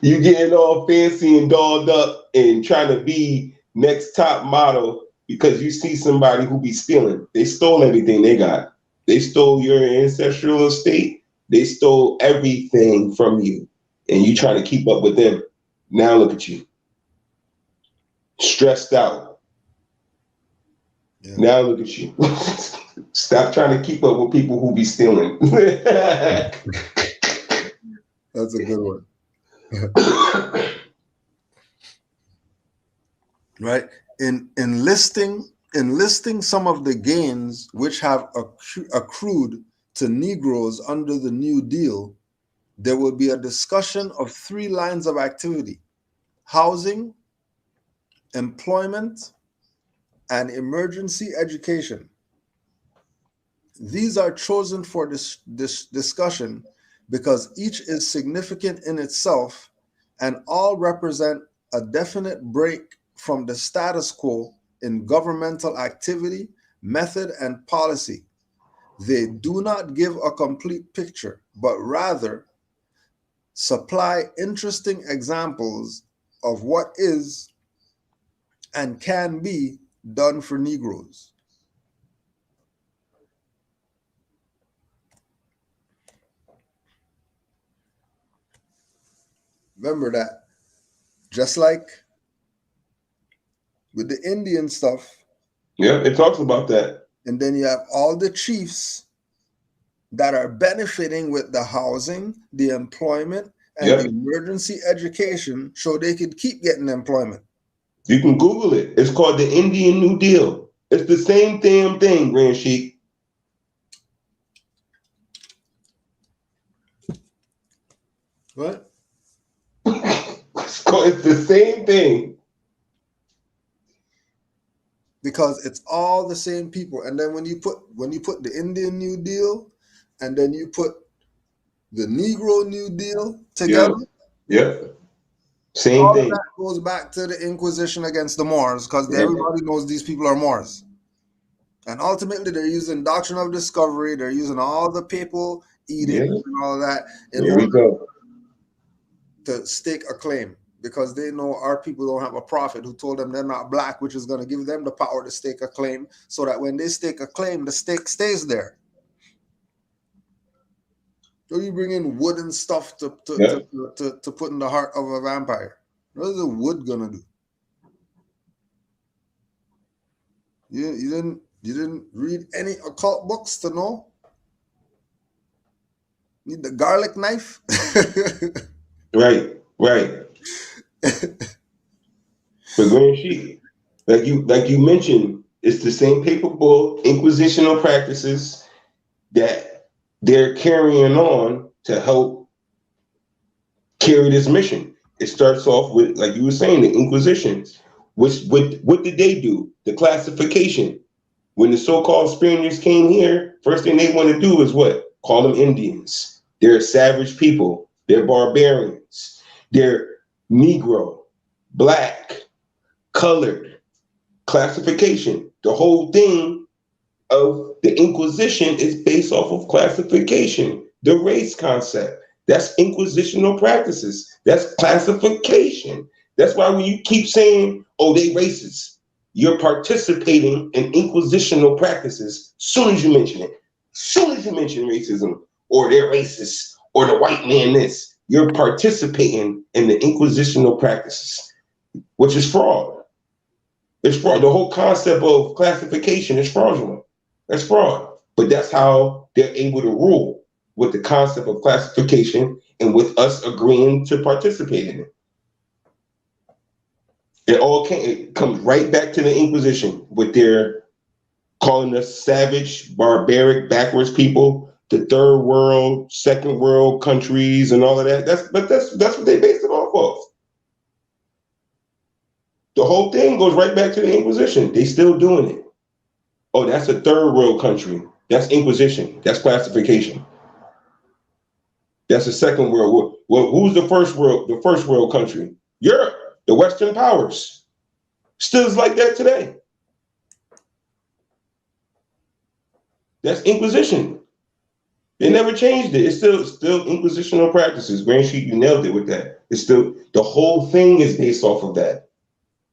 Speaker 10: You getting all fancy and dolled up and trying to be next top model because you see somebody who be stealing. They stole everything they got. They stole your ancestral estate. They stole everything from you. And you trying to keep up with them. Now look at you. Stressed out. Yeah. Now look at you. Stop trying to keep up with people who be stealing.
Speaker 4: That's a good one. Right? In enlisting some of the gains which have accrued to Negroes under the New Deal, there will be a discussion of 3 lines of activity: housing, employment, and emergency education. These are chosen for this discussion because each is significant in itself and all represent a definite break from the status quo in governmental activity, method, and policy. They do not give a complete picture, but rather supply interesting examples of what is and can be done for Negroes. Remember that, just like with the Indian stuff.
Speaker 10: Yeah, it talks about that.
Speaker 4: And then you have all the chiefs that are benefiting with the housing, the employment, and the emergency education so they could keep getting employment.
Speaker 10: You can Google it. It's called the Indian New Deal. It's the same damn thing, Grand Sheik.
Speaker 4: What?
Speaker 10: It's the same thing.
Speaker 4: Because it's all the same people. And then when you put the Indian New Deal and then you put the Negro New Deal together,
Speaker 10: same
Speaker 4: all
Speaker 10: thing.
Speaker 4: Of that goes back to the Inquisition against the Moors, because everybody knows these people are Moors. And ultimately they're using doctrine of discovery, they're using all the papal edicts and all of that in order to stake a claim. Because they know our people don't have a prophet who told them they're not black, which is going to give them the power to stake a claim, so that when they stake a claim, the stake stays there. So you bring in wood and stuff to put in the heart of a vampire. What is the wood gonna do? You didn't read any occult books to know? Need the garlic knife?
Speaker 10: Right. But Grand Sheik, like you mentioned, it's the same papal inquisitional practices that they're carrying on to help carry this mission. It starts off with, like you were saying, the Inquisition. What did they do? The classification. When the so-called Spaniards came here, first thing they want to do is what? Call them Indians. They're savage people. They're barbarians. They're Negro, black, colored, classification. The whole thing of the Inquisition is based off of classification, the race concept. That's inquisitional practices. That's classification. That's why when you keep saying, oh, they racist, you're participating in inquisitional practices soon as you mention it. Soon as you mention racism, or they're racist, or the white man this, you're participating in the inquisitional practices, which is fraud. It's fraud. The whole concept of classification is fraudulent. That's fraud. But that's how they're able to rule, with the concept of classification and with us agreeing to participate in it. It comes right back to the Inquisition with their calling us savage, barbaric, backwards people, the third world, second world countries and all of that. That's what they based it off of. The whole thing goes right back to the Inquisition. They still doing it. Oh, that's a third world country. That's Inquisition. That's classification. That's the second world. Well, who's the first world country? Europe, the Western powers. Still is like that today. That's Inquisition. They never changed it. It's still inquisitional practices. Grand Sheet, you nailed it with that. It's still, the whole thing is based off of that.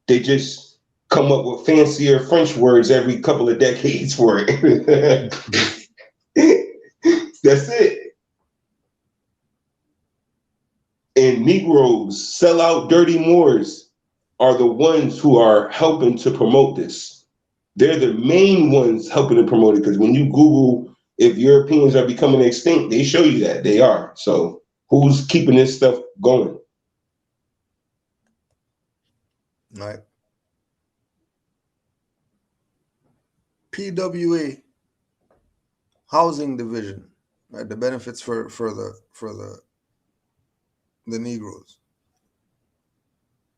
Speaker 10: They just come up with fancier French words every couple of decades for it. That's it. And Negroes, sellout dirty Moors are the ones who are helping to promote this. They're the main ones helping to promote it, because when you Google if Europeans are becoming extinct, they show you that they are. So who's keeping this stuff going?
Speaker 4: Right. PWA, housing division, right? The benefits for the Negroes.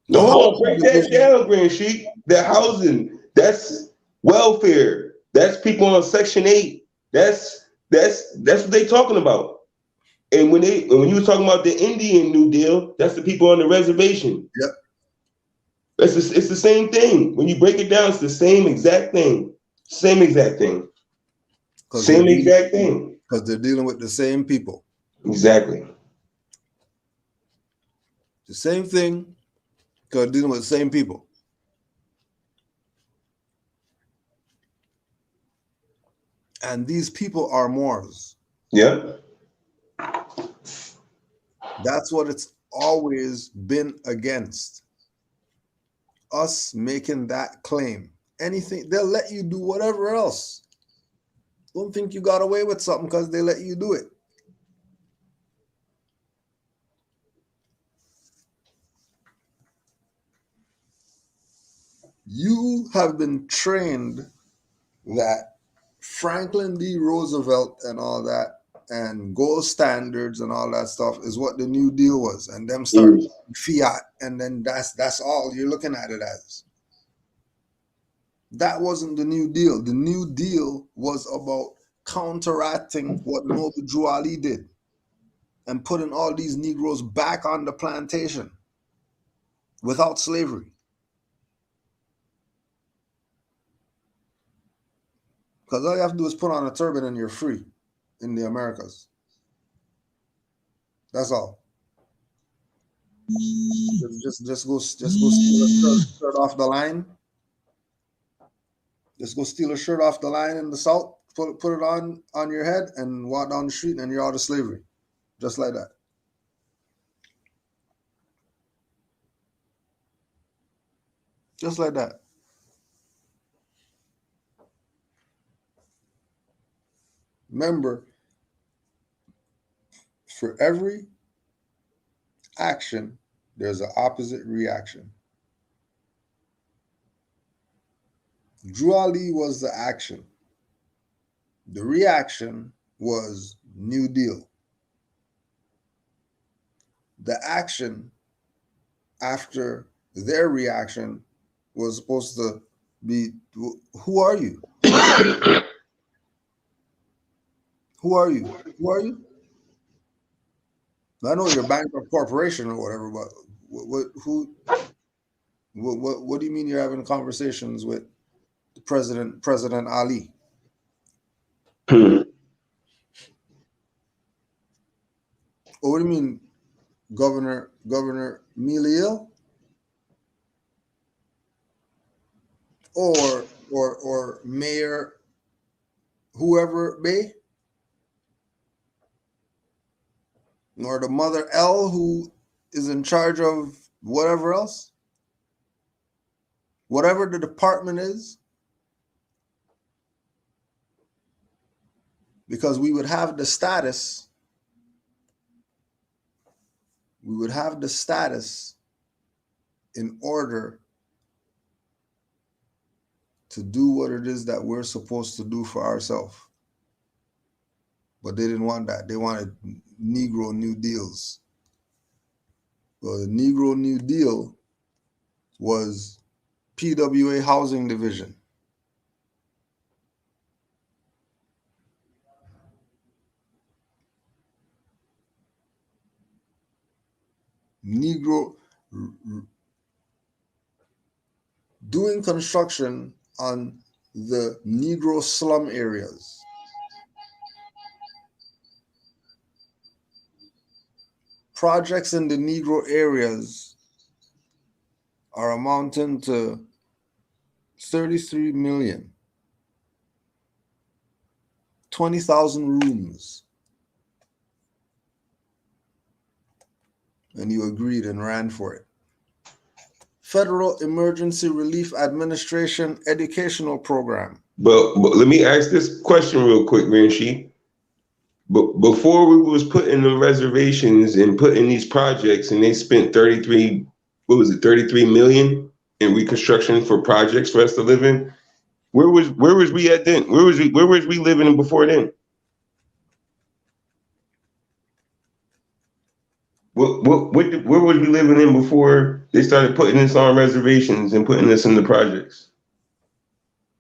Speaker 10: No, break that down, Grand Sheik. The housing, that's welfare. That's people on Section 8. That's what they talking about. And when you were talking about the Indian New Deal, that's the people on the reservation.
Speaker 4: Yep.
Speaker 10: It's the same thing. When you break it down, it's the same exact thing. Same exact thing. Same exact thing.
Speaker 4: Because they're dealing with the same people.
Speaker 10: Exactly.
Speaker 4: The same thing, because they're dealing with the same people. And these people are Moors.
Speaker 10: Yeah.
Speaker 4: That's what it's always been against. Us making that claim. Anything, they'll let you do whatever else. Don't think you got away with something because they let you do it. You have been trained that Franklin D. Roosevelt and all that, and gold standards and all that stuff is what the New Deal was, and them start fiat, and then that's all you're looking at it as. That wasn't the New Deal. The New Deal was about counteracting what Noble Drew Ali did and putting all these Negroes back on the plantation without slavery. Because all you have to do is put on a turban and you're free in the Americas. That's all. Just go steal a shirt off the line. Just go steal a shirt off the line in the South, put it on your head, and walk down the street, and you're out of slavery, just like that. Just like that. Remember, for every action, there's an opposite reaction. Drew Ali was the action. The reaction was New Deal. The action after their reaction was supposed to be, who are you? Who are you? Who are you? I know you're a bankrupt corporation or whatever, but what do you mean you're having conversations with the President Ali?
Speaker 10: Hmm.
Speaker 4: Or what do you mean, Governor Miliel? Or Mayor whoever may? Nor the mother L who is in charge of whatever else? Whatever the department is? Because we would have the status. We would have the status in order to do what it is that we're supposed to do for ourselves. But they didn't want that. They wanted Negro New Deals. Well, the Negro New Deal was PWA Housing Division. Negro doing construction on the Negro slum areas. Projects in the Negro areas are amounting to 33 million, 20,000 rooms. And you agreed and ran for it. Federal Emergency Relief Administration Educational Program.
Speaker 10: But let me ask this question real quick, Ranshi. But before we was putting the reservations and putting these projects, and they spent 33 million in reconstruction for projects for us to live in. Where was we at then? Where was we living before then? Where was we living in before they started putting us on reservations and putting us in the projects?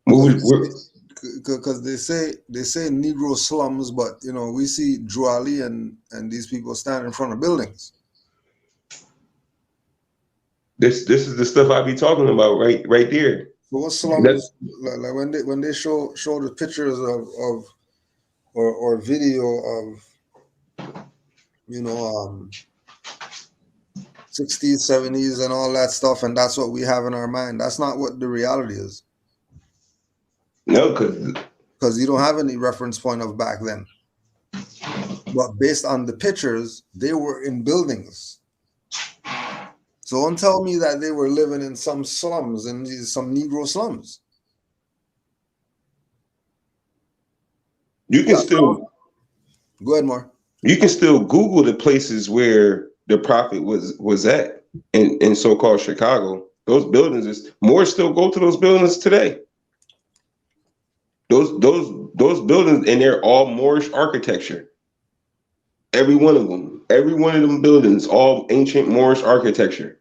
Speaker 4: Because they say Negro slums, but we see Juali and these people stand in front of buildings.
Speaker 10: This is the stuff I be talking about right there.
Speaker 4: So what slums? Like when they show the pictures of or video of 60s, 70s, and all that stuff, and that's what we have in our mind. That's not what the reality is.
Speaker 10: No, because
Speaker 4: you don't have any reference point of back then. But based on the pictures, they were in buildings. So don't tell me that they were living in some slums, in some Negro slums.
Speaker 10: You can still
Speaker 4: go ahead, Mar.
Speaker 10: You can still Google the places where the Prophet was at in so-called Chicago. Those buildings more still go to those buildings today. Those buildings, and they're all Moorish architecture. Every one of them buildings, all ancient Moorish architecture.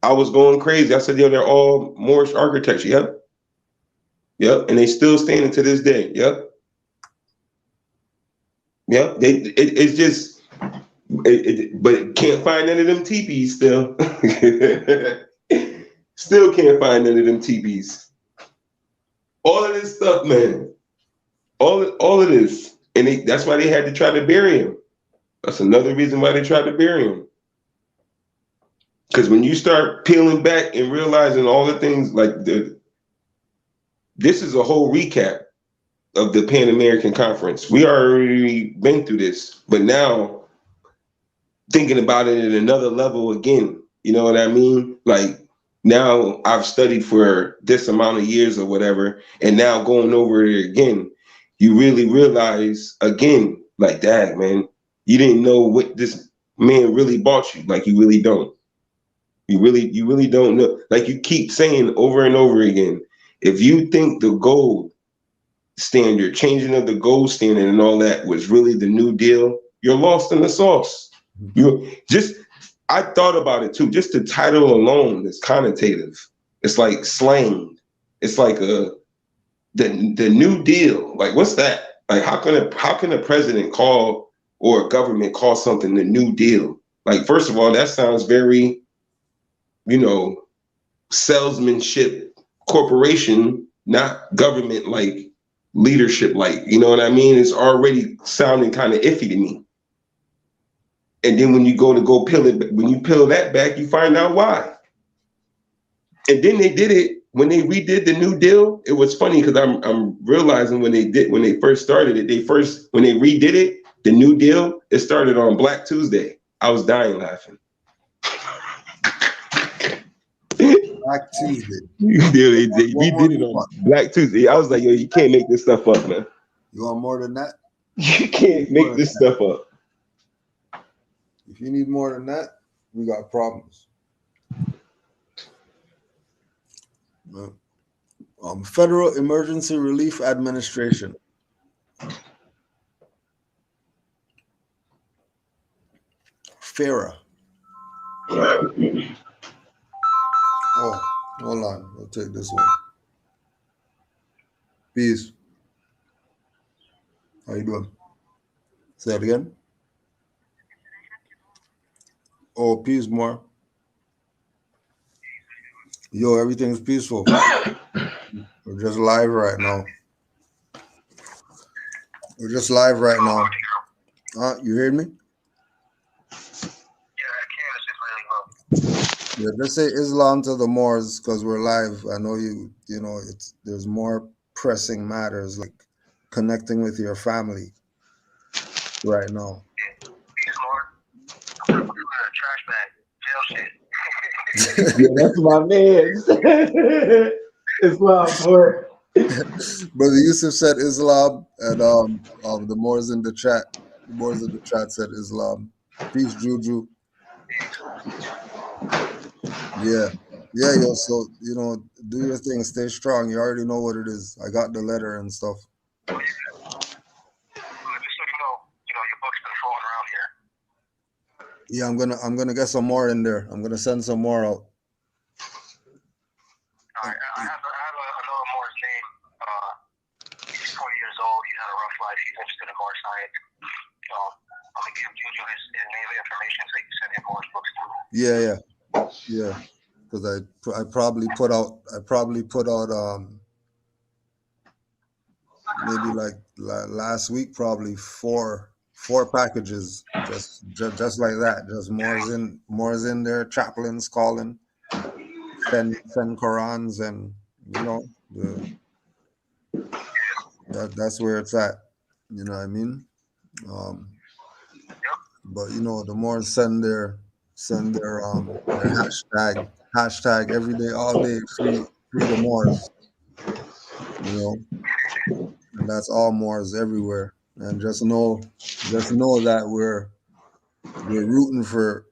Speaker 10: I was going crazy. I said, they're all Moorish architecture. Yep. And they still standing to this day. Yep. It's just, but can't find none of them teepees still. Still can't find none of them teepees. All of this stuff, man. All of this. And that's why they had to try to bury him. That's another reason why they tried to bury him. Because when you start peeling back and realizing all the things, this is a whole recap of the Pan American Conference. We already been through this, but now thinking about it at another level again, you know what I mean? Like, now I've studied for this amount of years or whatever, and now going over it again, you really realize again, like, dang, man, you didn't know what this man really bought you. Like, you really don't. You really don't know. Like, you keep saying over and over again, if you think the gold standard, changing of the gold standard and all that was really the New Deal, you're lost in the sauce. I thought about it too. Just the title alone is connotative. It's like slang. It's like the New Deal. Like, what's that? Like, how can a president call or a government call something the New Deal? Like, first of all, that sounds very, salesmanship, corporation, not government, like leadership, like, you know what I mean? It's already sounding kind of iffy to me. And then when you go peel it, when you peel that back, you find out why. And then they did it when they redid the New Deal. It was funny because I'm realizing when they first started it, when they redid it, the New Deal, it started on Black Tuesday. I was dying laughing.
Speaker 4: Black Tuesday.
Speaker 10: They redid it on Black Tuesday. I was like, yo, you can't make this stuff up, man.
Speaker 4: You want more than that?
Speaker 10: You can't make this stuff up.
Speaker 4: If you need more than that, we got problems. Federal Emergency Relief Administration. FERA. Oh, hold on. We'll take this one. Peace. How you doing? Say it again. Oh, peace, more. Yo, everything's peaceful. We're just live right now. You heard me? Yeah, just say Islam to the Moors because we're live. I know there's more pressing matters like connecting with your family right now.
Speaker 10: Yeah, that's my man. Islam, boy.
Speaker 4: Brother Yusuf said Islam, and the Moors in the chat. The Moors in the chat said Islam. Peace, Juju. Yeah, yo. So do your thing. Stay strong. You already know what it is. I got the letter and stuff. Yeah, I'm gonna get some more in there. I'm gonna send some more out.
Speaker 11: I have another Moore's name. He's 20 years old. He's had a rough life. He's interested in more science. I'm gonna give Juju his name and information so you can send him Moore's books too.
Speaker 4: Yeah. Because I probably put out maybe like last week probably four packages just like that. Just Moore's in there, chaplains calling, send Qurans, and that's where it's at. You know what I mean? But the Moors send their hashtag every day, all day, free the Moors. And that's all Moors everywhere. And just know that we're rooting for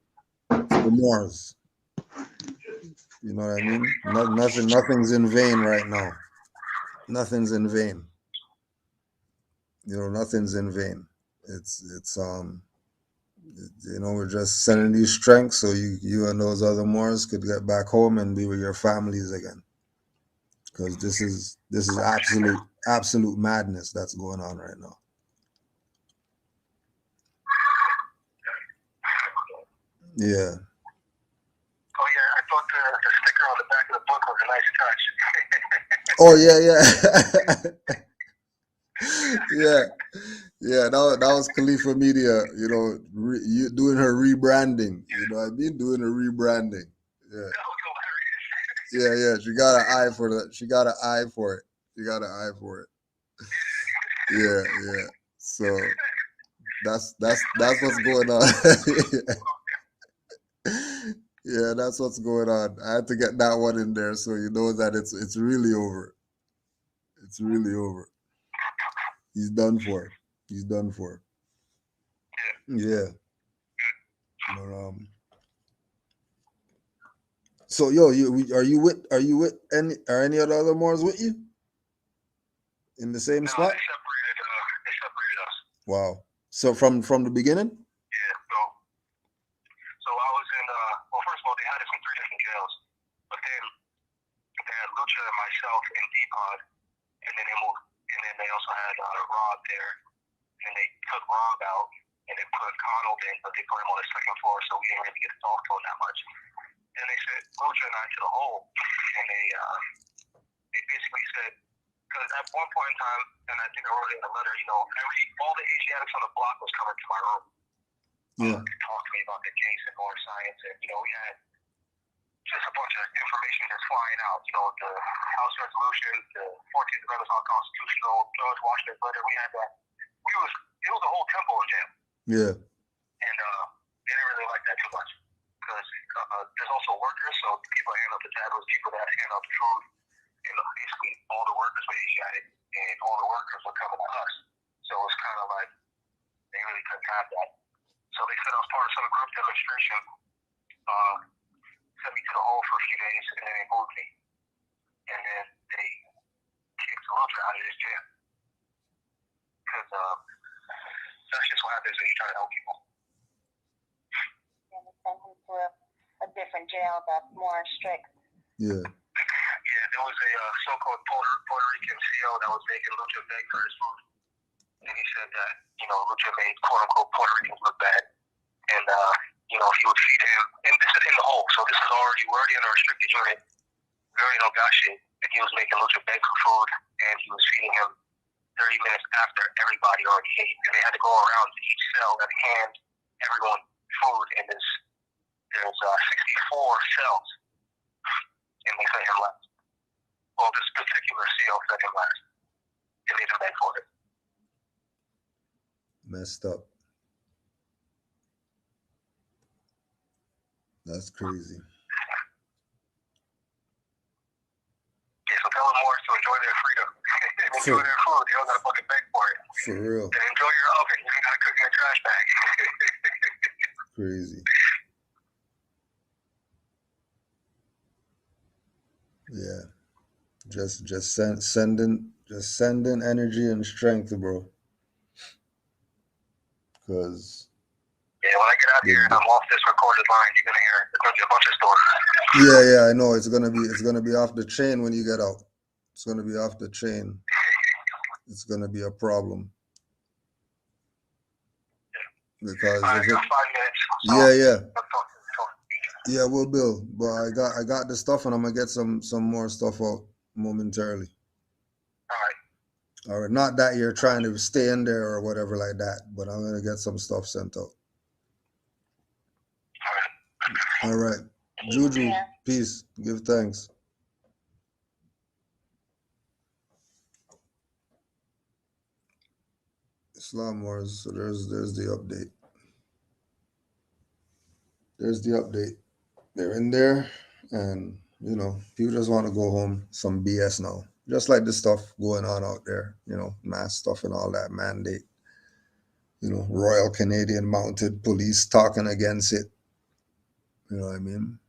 Speaker 4: the Moors. You know what I mean? Nothing's in vain right now. Nothing's in vain. Nothing's in vain. It's we're just sending you strength so you and those other Moors could get back home and be with your families again. Because this is absolute madness that's going on right now. Yeah.
Speaker 11: Oh yeah, I thought the sticker on the back of the book was a nice touch.
Speaker 4: Yeah, that was Khalifa Media, you doing her rebranding. You know what I mean? Doing her rebranding. Yeah. Yeah, she got an eye for that. She got an eye for it. Yeah. So that's what's going on. Yeah, that's what's going on. I had to get that one in there so you know that it's really over. It's really over. He's done for. Yeah. So yo, are you with any other Moors with you in the same spot?
Speaker 11: They separated us.
Speaker 4: Wow. So from the beginning?
Speaker 11: Yeah. So I was in. Well, first of all, they had us in 3 different jails, but then they had Lucha and myself in D-Pod, and then they they also had Rob there, and they took Rob out, and they put Connell in, but they put him on the second floor, so we didn't really get to talk to him that much. And they said Lucha and I to the hole, and they basically said, because at one point in time, and I think I wrote it in the letter, all the Asiatics on the block was coming to my room.
Speaker 4: Yeah.
Speaker 11: Talk to me about the case and more science, and we had just a bunch of information just flying out. The House resolution, the 14th Amendment unconstitutional, George Washington's letter. We had that. It was a whole temple in jail.
Speaker 4: Yeah.
Speaker 11: And they didn't really like that too much because there's also workers, so people that hand out the tablets, people that hand out the food, and basically all the workers were Asiatic, and all the workers were coming to us. So it was kind of like they really couldn't have that. So they said I was part of some group demonstration. Sent me to the hole for a few days, and then they moved me. And then they kicked Lucha out of this jail. Because that's just what happens when you try to help people.
Speaker 12: And they sent him to a different jail that's more strict.
Speaker 4: Yeah.
Speaker 11: Yeah, there was a so-called Puerto Rican CO that was making Lucha beg for his food. And he said that, Lucha made quote-unquote Puerto Ricans look bad. And, he would feed him. And this is in the hole, so this is we're already in a restricted unit. We already know God shit. And he was making Lucha beg for food, and he was feeding him 30 minutes after everybody already ate. And they had to go around to each cell and hand everyone food. And there's 64 cells. And they let him last. Well, this particular cell let him last. They made him beg for it.
Speaker 4: Messed up. That's crazy.
Speaker 11: Yeah, so tell them more to enjoy their freedom. Enjoy their food. You don't gotta fucking beg for it.
Speaker 4: For real.
Speaker 11: And enjoy your oven. You don't gotta cook in a trash bag.
Speaker 4: Crazy. Yeah. Just sending energy and strength, bro. Cause
Speaker 11: yeah, when I get out here and I'm off this recorded line, you're gonna hear there's gonna be a bunch of stories.
Speaker 4: Yeah, I know. It's gonna be off the chain when you get out. It's gonna be off the chain. It's gonna be a problem. Because
Speaker 11: I got 5 minutes.
Speaker 4: Yeah, we'll build. But I got the stuff, and I'm gonna get some more stuff out momentarily. All right. Not that you're trying to stay in there or whatever like that, but I'm gonna get some stuff sent out. All right. Juju, peace. Give thanks. Islam Wars. So there's the update. There's the update. They're in there, and people just want to go home. Some BS now. Just like the stuff going on out there, mass stuff and all that mandate. Royal Canadian Mounted Police talking against it. You know what I mean?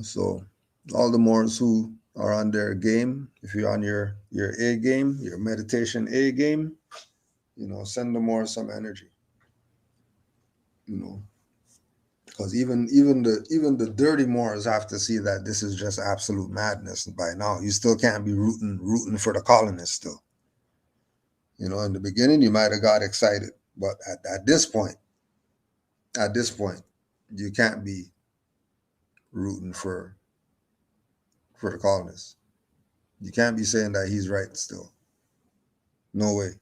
Speaker 4: So all the Moors who are on their game, if you're on your A game, your meditation A game, send the Moors some energy. Because even the dirty Moors have to see that this is just absolute madness by now. You still can't be rooting for the colonists still. In the beginning you might have got excited, but at this point, you can't be rooting for the colonists. You can't be saying that he's right still. No way.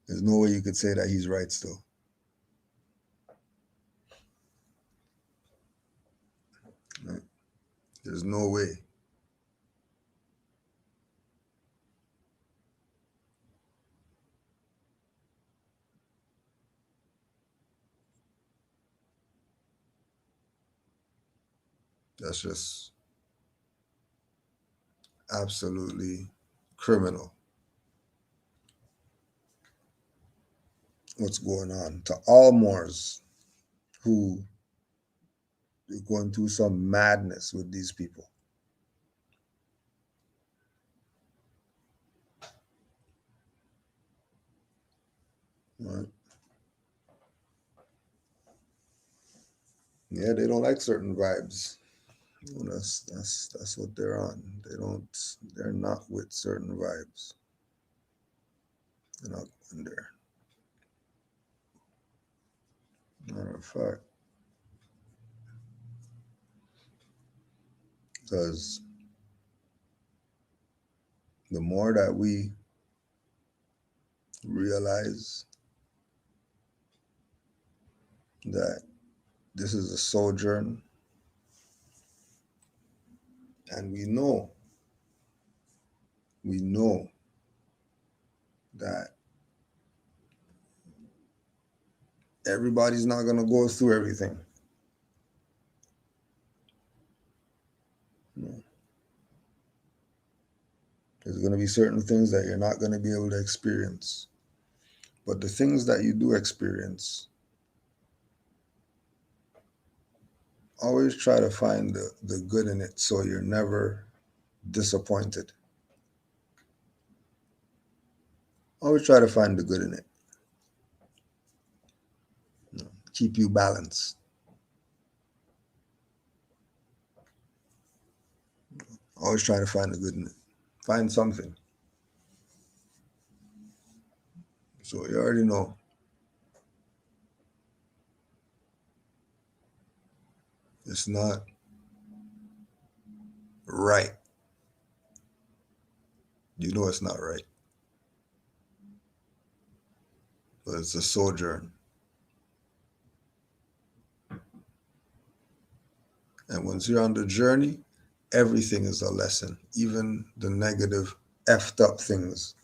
Speaker 4: There's no way you could say that he's right still. Right? There's no way. That's just absolutely criminal. What's going on to all Moors who are going through some madness with these people. Right? Yeah, they don't like certain vibes. Well, that's what they're on. They're not with certain vibes. They're not in there. Matter of fact. Because the more that we realize that this is a sojourn, and we know that everybody's not going to go through everything. There's going to be certain things that you're not going to be able to experience. But the things that you do experience, always try to find the good in it so you're never disappointed. Always try to find the good in it. Keep you balanced. Always try to find the good in it. Find something. So you already know. It's not right. You know it's not right. But it's a sojourn. And once you're on the journey, everything is a lesson. Even the negative, effed up things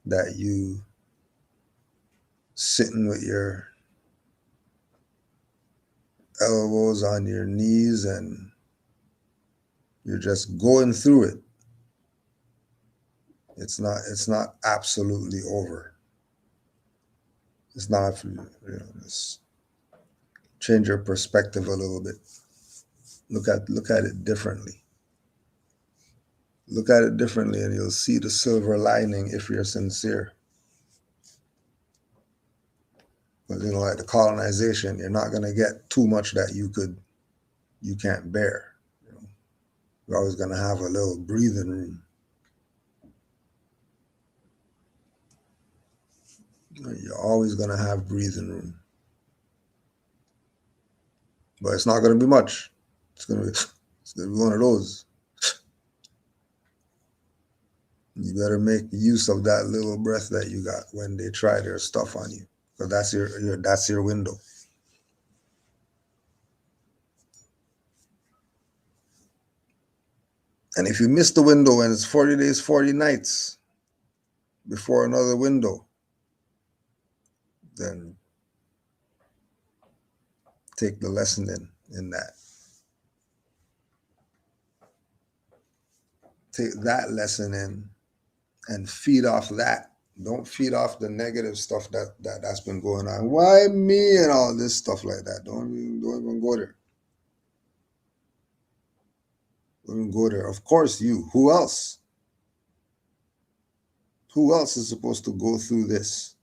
Speaker 4: that you sitting with your elbows on your knees and you're just going through it. It's not absolutely over. It's not, just change your perspective a little bit. Look at it differently. Look at it differently and you'll see the silver lining if you're sincere. But like the colonization, you're not gonna get too much that you can't bear. You're always gonna have a little breathing room. You're always gonna have breathing room. But it's not gonna be much. It's gonna be one of those. You better make use of that little breath that you got when they try their stuff on you. Because that's your window. And if you miss the window and it's 40 days, 40 nights before another window, then take the lesson in that. Take that lesson in and feed off that. Don't feed off the negative stuff that's been going on. Why me and all this stuff like that? Don't even go there. Don't even go there. Of course you. Who else? Who else is supposed to go through this?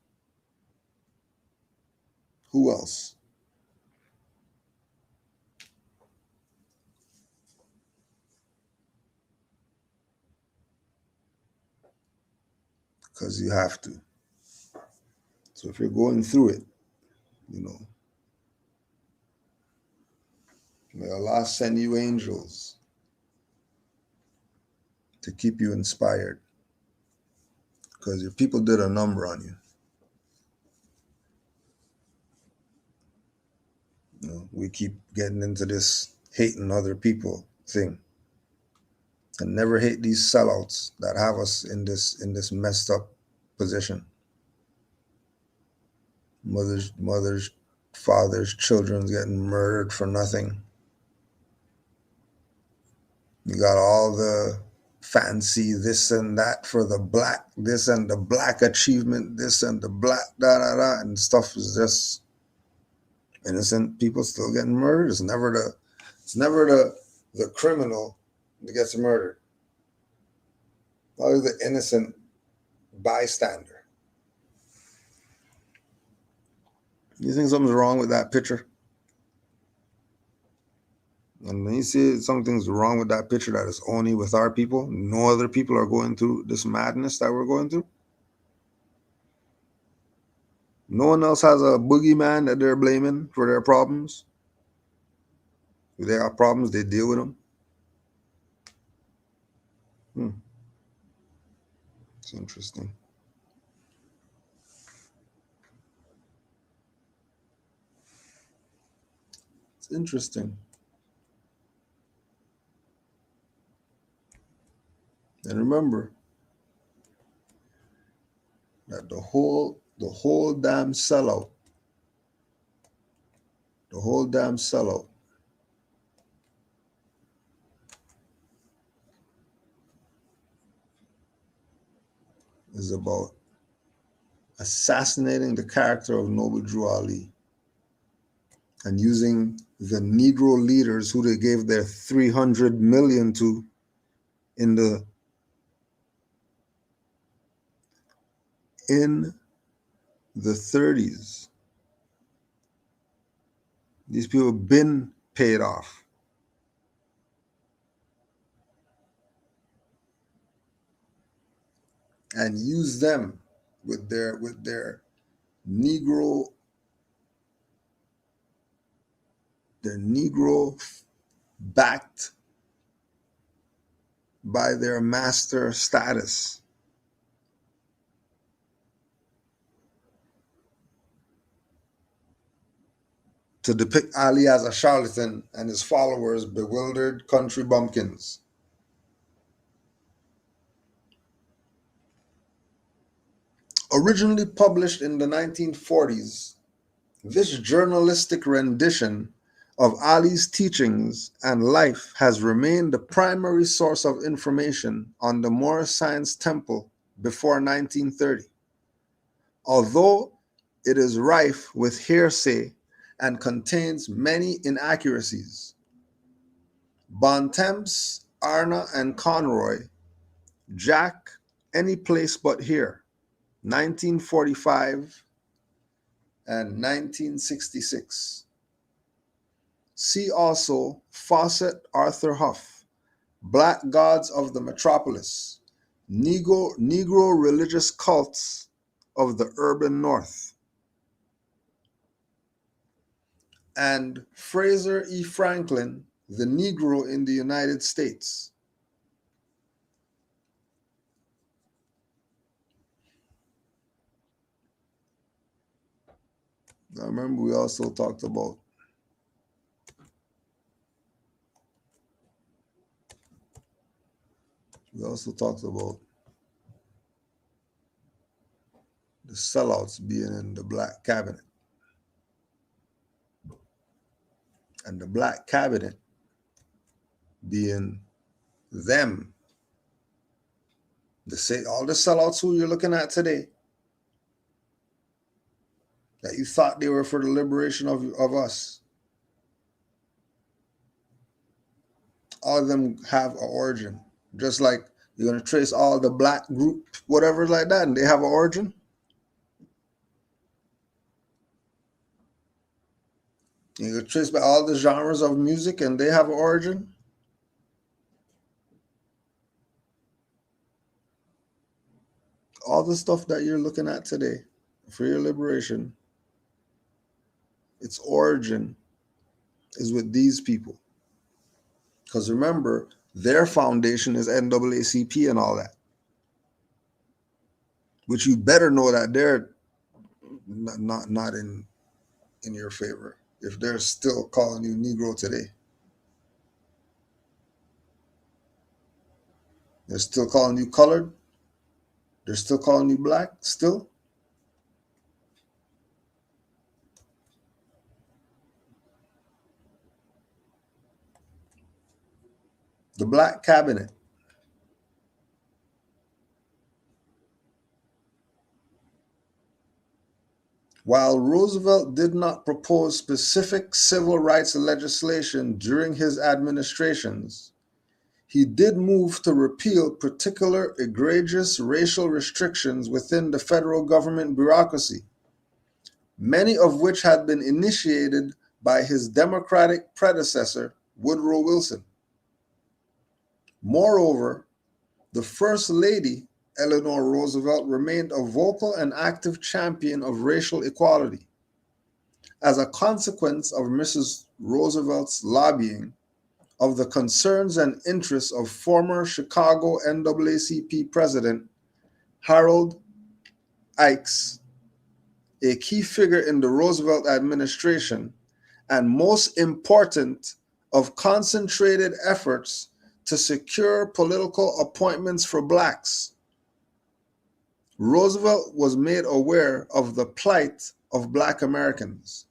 Speaker 4: Who else? Because you have to. So if you're going through it, may Allah send you angels to keep you inspired. Because your people did a number on you. We keep getting into this hating other people thing. And never hate these sellouts that have us in this messed up position. Mothers, fathers, children getting murdered for nothing. You got all the fancy this and that for the black, this and the black achievement, this and the black da-da-da, and stuff is just innocent people still getting murdered. It's never the criminal that gets murdered. Always the innocent bystander. You think something's wrong with that picture? And then you see something's wrong with that picture that is only with our people. No other people are going through this madness that we're going through. No one else has a boogeyman that they're blaming for their problems. If they have problems, they deal with them. It's interesting. It's interesting. And remember that the whole damn sellout, is about assassinating the character of Noble Drew Ali and using the Negro leaders who they gave their 300 million to in the 30s. These people have been paid off. And use them with their Negro backed by their master status. To depict Ali as a charlatan and his followers bewildered country bumpkins. Originally published in the 1940s, this journalistic rendition of Ali's teachings and life has remained the primary source of information on the Moorish Science Temple before 1930. Although it is rife with hearsay and contains many inaccuracies. Bontemps, Arna, and Conroy, Jack, Any Place But Here, 1945 and 1966. See also Fawcett, Arthur Huff, Black Gods of the Metropolis, Negro Religious Cults of the Urban North, and Fraser E. Franklin, The Negro in the United States. Now remember, we also talked about the sellouts being in the Black Cabinet. And the Black Cabinet being them. All the sellouts who you're looking at today, that you thought they were for the liberation of us, all of them have an origin. Just like you're going to trace all the black group, whatever like that, and they have an origin. You can trace by all the genres of music and they have an origin. All the stuff that you're looking at today for your liberation, its origin is with these people. Because remember, their foundation is NAACP and all that. Which you better know that they're not in your favor if they're still calling you Negro today. They're still calling you colored. They're still calling you black, still. The Black Cabinet. While Roosevelt did not propose specific civil rights legislation during his administrations, he did move to repeal particular egregious racial restrictions within the federal government bureaucracy, many of which had been initiated by his Democratic predecessor, Woodrow Wilson. Moreover, the First Lady, Eleanor Roosevelt, remained a vocal and active champion of racial equality. As a consequence of Mrs. Roosevelt's lobbying of the concerns and interests of former Chicago NAACP President Harold Ickes, a key figure in the Roosevelt administration, and most important of concentrated efforts to secure political appointments for blacks. Roosevelt was made aware of the plight of black Americans.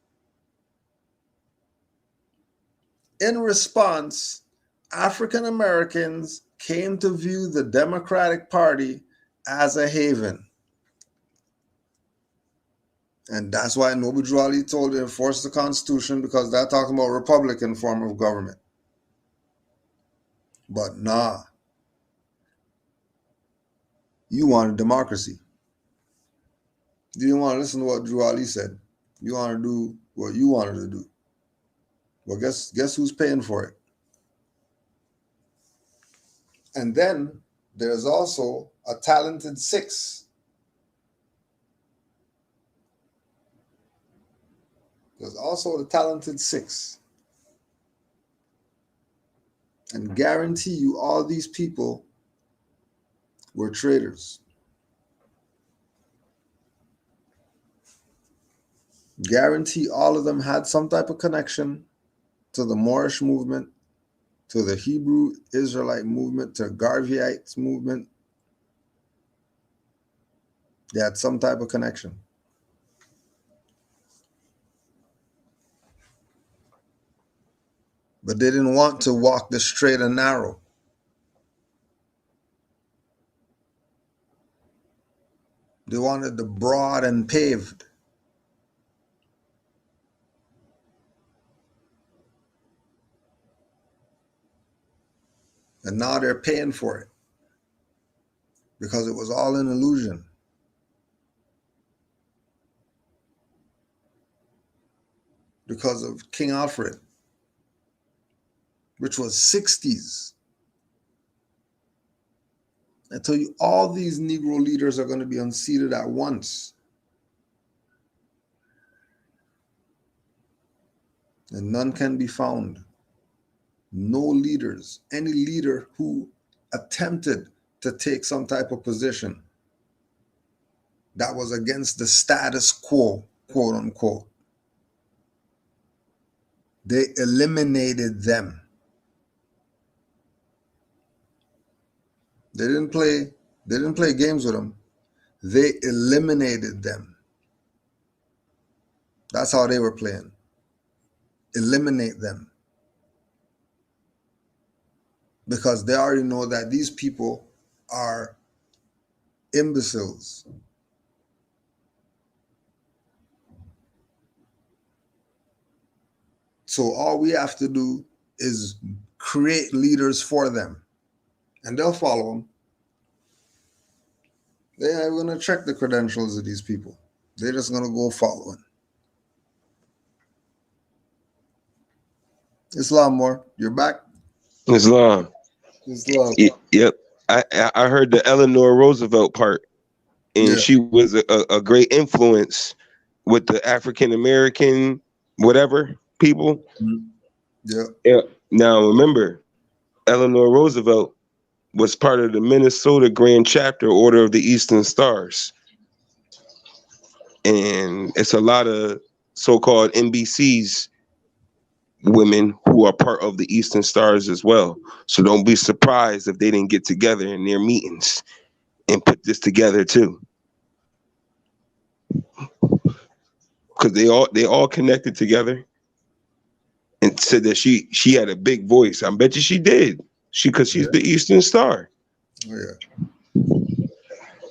Speaker 4: In response, African Americans came to view the Democratic Party as a haven. And that's why Noble Drew Ali told you to enforce the Constitution, because they're talking about Republican form of government. But nah, you wanted democracy. You didn't want to listen to what Drew Ali said. You want to do what you wanted to do. Well, guess who's paying for it? And then there's also a talented six. There's also the talented six. And guarantee you all these people were traitors. Guarantee all of them had some type of connection to the Moorish movement, to the Hebrew Israelite movement, to Garveyites movement. They had some type of connection. But they didn't want to walk the straight and narrow. They wanted the broad and paved. And now they're paying for it, because it was all an illusion. Because of King Alfred, which was 60s. I tell you, all these Negro leaders are going to be unseated at once. And none can be found. No leaders, any leader who attempted to take some type of position that was against the status quo, quote unquote, they eliminated them. They didn't play games with them. They eliminated them. That's how they were playing. Eliminate them. Because they already know that these people are imbeciles. So all we have to do is create leaders for them, and they'll follow them. They are going to check the credentials of these people. They're just going to go following. Islam more, you're back.
Speaker 10: Islam. Yep. I heard the Eleanor Roosevelt part, and she was a great influence with the African American whatever people. Yeah. Now remember, Eleanor Roosevelt was part of the Minnesota Grand Chapter Order of the Eastern Stars, and it's a lot of so-called NBC's women who are part of the Eastern Stars as well. So don't be surprised if they didn't get together in their meetings and put this together too, because they all connected together and said that she had a big voice. I bet you she did. Because she's the Eastern Star.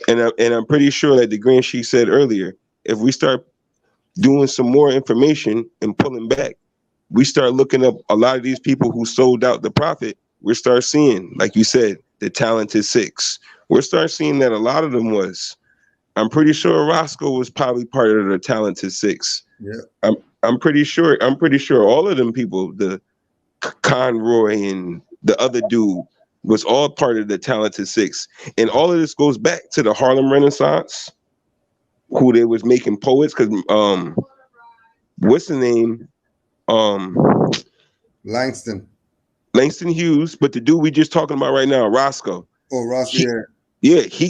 Speaker 10: And I'm pretty sure, like the Grand Sheik said earlier, if we start doing some more information and pulling back, we start looking up a lot of these people who sold out the prophet. We start seeing, like you said, the talented six. We'll start seeing that a lot of them was. I'm pretty sure Roscoe was probably part of the talented six.
Speaker 4: Yeah.
Speaker 10: I'm pretty sure all of them people, the Conroy and the other dude was all part of the Talented Six. And all of this goes back to the Harlem Renaissance, who they was making poets, because what's the name?
Speaker 4: Langston
Speaker 10: Hughes, but the dude we just talking about right now, Roscoe.
Speaker 4: Oh, Ross, yeah.
Speaker 10: He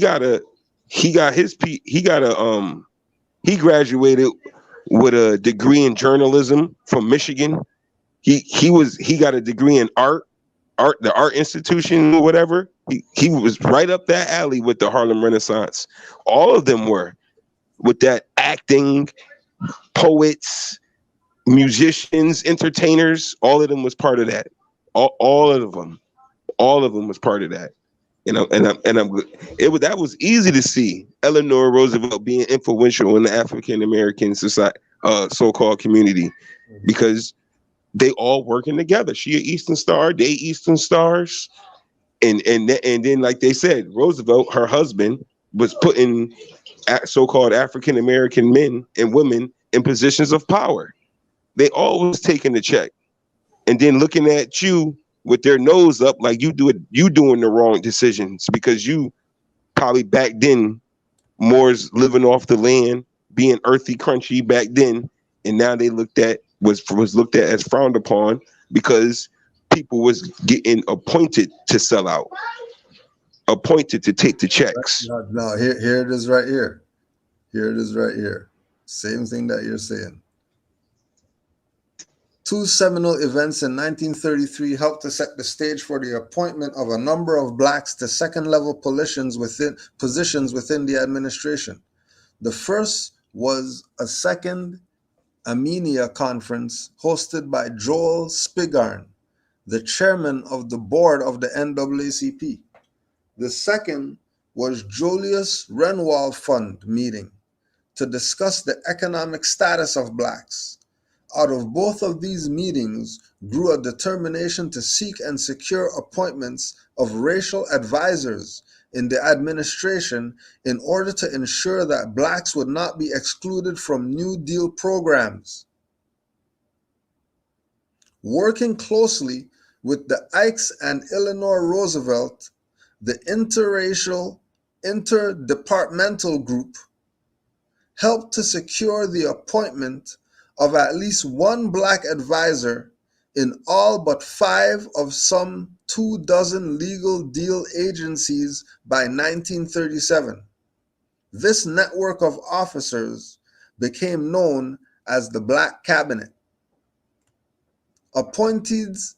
Speaker 10: graduated with a degree in journalism from Michigan. He got a degree in the art institution or whatever. He was right up that alley with the Harlem Renaissance. All of them were with that acting, poets, musicians, entertainers. All of them was part of that. All of them was part of that. That was easy to see Eleanor Roosevelt being influential in the African American society, so-called community, because they all working together. She an Eastern Star, they Eastern Stars, and then like they said, Roosevelt, her husband, was putting so-called African American men and women in positions of power. They always taking the check, and then looking at you with their nose up like you doing the wrong decisions, because you probably back then Moore's living off the land, being earthy, crunchy back then, and now they was looked at as frowned upon because people was getting appointed to sell out, appointed to take the checks.
Speaker 4: No, here it is right here. Here it is right here. Same thing that you're saying. Two seminal events in 1933 helped to set the stage for the appointment of a number of blacks to second-level positions within the administration. The first was a second Armenia conference hosted by Joel Spigarn, the chairman of the board of the NAACP. The second was Julius Renwald Fund meeting to discuss the economic status of blacks. Out of both of these meetings grew a determination to seek and secure appointments of racial advisors in the administration in order to ensure that blacks would not be excluded from New Deal programs. Working closely with the Ikes and Eleanor Roosevelt, the interracial interdepartmental group helped to secure the appointment of at least one black advisor in all but 5 of some 24 legal deal agencies by 1937. This network of officers became known as the Black Cabinet. Appointees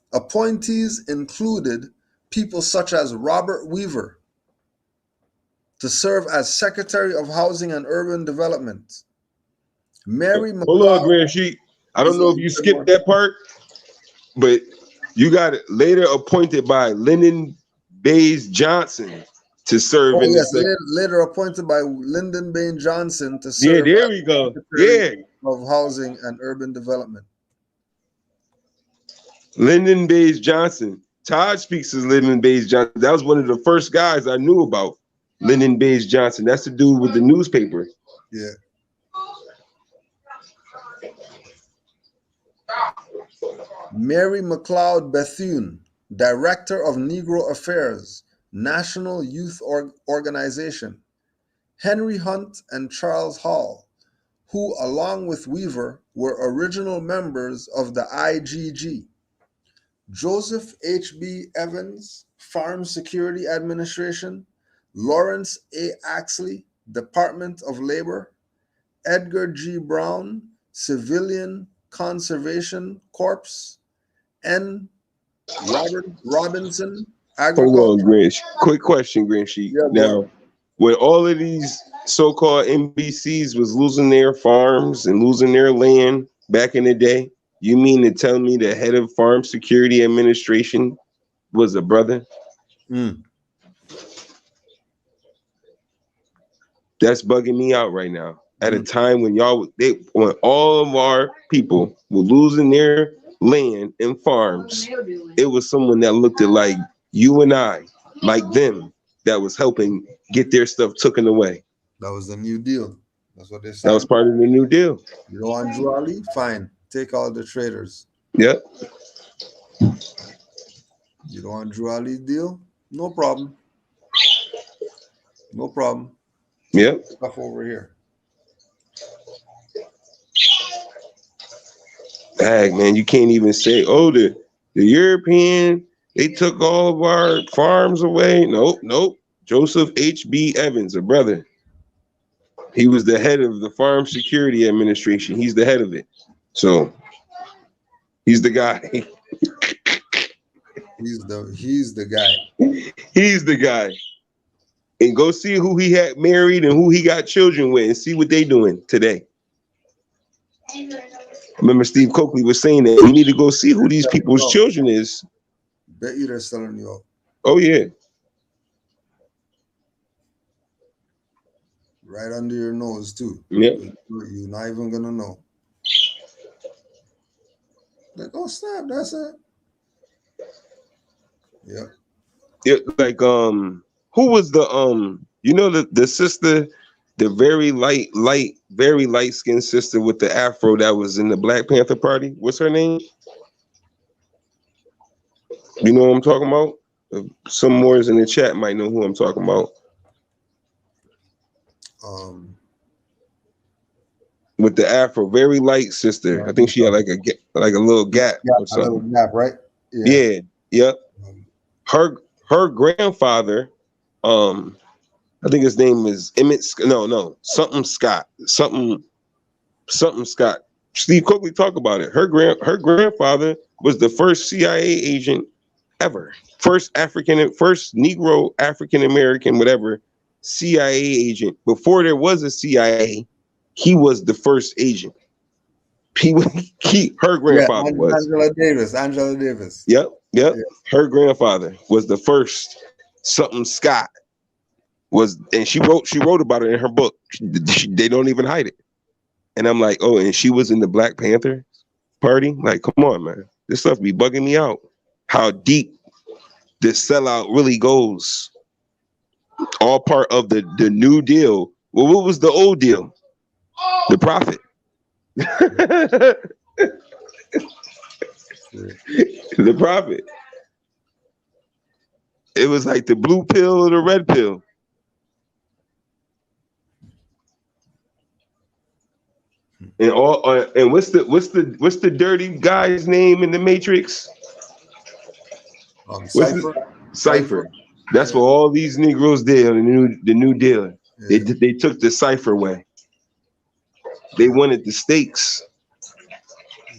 Speaker 4: included people such as Robert Weaver to serve as Secretary of Housing and Urban Development. Mary McLeod.
Speaker 10: Hold on, Grand Sheet. I don't know if you skipped that part, but you got it later appointed by Lyndon Baines Johnson to serve in the
Speaker 4: later appointed by Lyndon Baines Johnson to serve.
Speaker 10: Yeah, there we go.
Speaker 4: Secretary of Housing and Urban Development.
Speaker 10: Lyndon Baines Johnson. Todd speaks as Lyndon Baines Johnson. That was one of the first guys I knew about. Lyndon Baines Johnson. That's the dude with the newspaper.
Speaker 4: Yeah. Mary McLeod Bethune, Director of Negro Affairs, National Youth Organization. Henry Hunt and Charles Hall, who, along with Weaver, were original members of the IGG. Joseph H.B. Evans, Farm Security Administration. Lawrence A. Axley, Department of Labor. Edgar G. Brown, Civilian Conservation Corps. N. Robinson, Agriculture.
Speaker 10: Hold on, Grinch. Quick question, Grinchy.
Speaker 4: Yeah,
Speaker 10: now, when all of these so-called NBCs was losing their farms and losing their land back in the day, you mean to tell me the head of Farm Security Administration was a brother? That's bugging me out right now. At a time when when all of our people were losing their land and farms, it was someone that looked at like you and I, like them, that was helping get their stuff taken away.
Speaker 4: That was the New Deal. That's what they said.
Speaker 10: That was part of the New Deal.
Speaker 4: You don't want Drew Ali? Fine. Take all the traitors.
Speaker 10: Yep.
Speaker 13: You don't want Drew Ali's deal? No problem. No problem.
Speaker 10: Yep.
Speaker 13: Stuff over here.
Speaker 10: Dang, man, you can't even say, oh, the European, they took all of our farms away. Nope, nope. Joseph H.B. Evans, a brother. He was the head of the Farm Security Administration. He's the head of it. So he's the guy.
Speaker 13: He's the guy.
Speaker 10: He's the guy. And go see who he had married and who he got children with and see what they doing today. Remember Steve Coakley was saying that you need to go see who these people's children is.
Speaker 13: Bet you they're selling you out.
Speaker 10: Oh, yeah.
Speaker 13: Right under your nose, too.
Speaker 10: Yep.
Speaker 13: You're not even going to know. Like, oh, snap, that's it. Yep.
Speaker 10: Yeah, like, who was the, you know, the sister, the very light-skinned sister with the afro that was in the Black Panther Party? What's her name? You know what I'm talking about? Some more in the chat might know who I'm talking about. With the afro, very light sister. I think she had like a little gap or something.
Speaker 13: A little gap, right?
Speaker 10: Yeah. Yep. Her grandfather, I think his name is Emmett. No, something Scott. Something Scott. Steve Coakley talked about it. Her grandfather was the first CIA agent ever. First Negro African American, whatever, CIA agent. Before there was a CIA, he was the first agent. Her grandfather was
Speaker 13: Angela Davis.
Speaker 10: Yep. Yeah. Her grandfather was the first something Scott was, and she wrote about it in her book. They don't even hide it. And I'm like, oh, and she was in the Black Panther Party. Like, come on, man, this stuff be bugging me out. How deep this sellout really goes. All part of the New Deal. Well, what was the old deal? The Prophet. The Prophet. It was like the blue pill or the red pill. And what's the dirty guy's name in the Matrix? Cypher. That's what all these Negroes did on the New Deal. Yeah. They took the Cypher way. They wanted the stakes.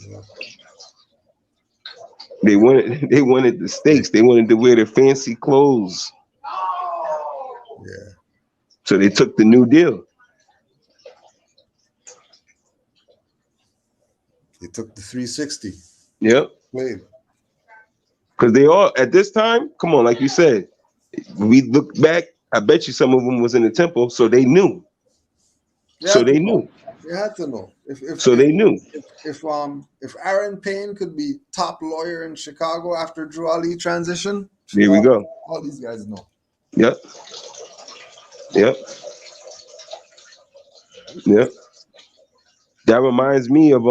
Speaker 10: Yeah. They wanted the stakes. They wanted to wear the fancy clothes.
Speaker 13: Yeah.
Speaker 10: So they took the New Deal.
Speaker 13: They took the 360.
Speaker 10: Yep. Because they all, at this time, come on, like you said, we look back, I bet you some of them was in the temple, so they knew. They knew.
Speaker 13: They had to know.
Speaker 10: They knew.
Speaker 13: If Aaron Payne could be top lawyer in Chicago after Drew Ali transition,
Speaker 10: here we go.
Speaker 13: All these guys know.
Speaker 10: Yep. That reminds me of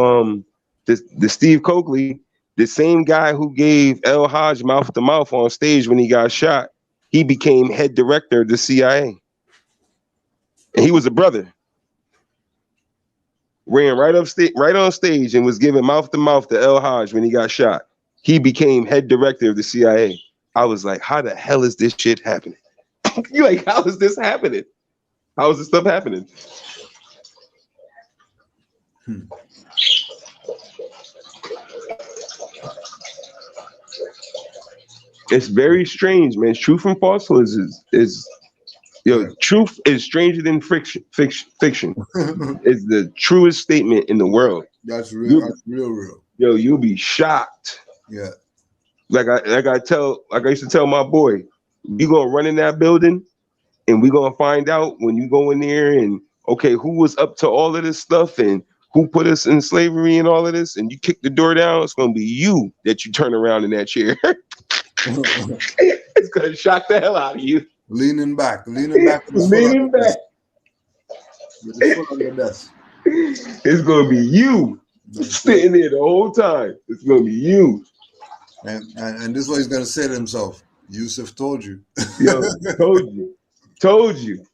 Speaker 10: the Steve Coakley, the same guy who gave El Hajj mouth to mouth on stage when he got shot. He became head director of the CIA. And he was a brother. Ran right on stage and was giving mouth to mouth to El Hajj when he got shot. He became head director of the CIA. I was like, how the hell is this shit happening? You're like, how is this happening? How is this stuff happening? It's very strange, man. Truth and falsehood is truth is stranger than fiction. It's the truest statement in the world.
Speaker 13: That's real. That's real.
Speaker 10: Yo, you'll be shocked.
Speaker 13: Yeah.
Speaker 10: Like I used to tell my boy, you gonna run in that building, and we gonna find out when you go in there and okay, who was up to all of this stuff and who put us in slavery and all of this, and you kick the door down, it's gonna be you that you turn around in that chair. It's gonna shock the hell out of you.
Speaker 13: Leaning back.
Speaker 10: Leaning back. With the foot on the desk. It's gonna be you sitting there the whole time. It's gonna be you.
Speaker 13: And this is what he's gonna say to himself. Yusuf told you.
Speaker 10: Yo, told you. Told you.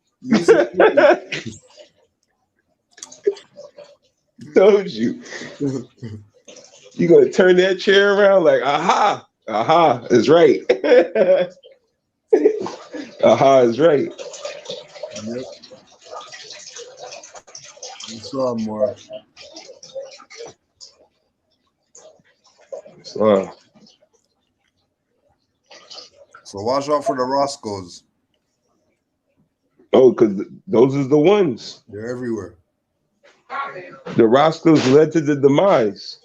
Speaker 10: You gonna turn that chair around like, aha, is right. Aha is right.
Speaker 13: Yep. You saw more. So watch out for the Roscoes.
Speaker 10: Oh, because those are the ones.
Speaker 13: They're everywhere.
Speaker 10: The Roscoes led to the demise.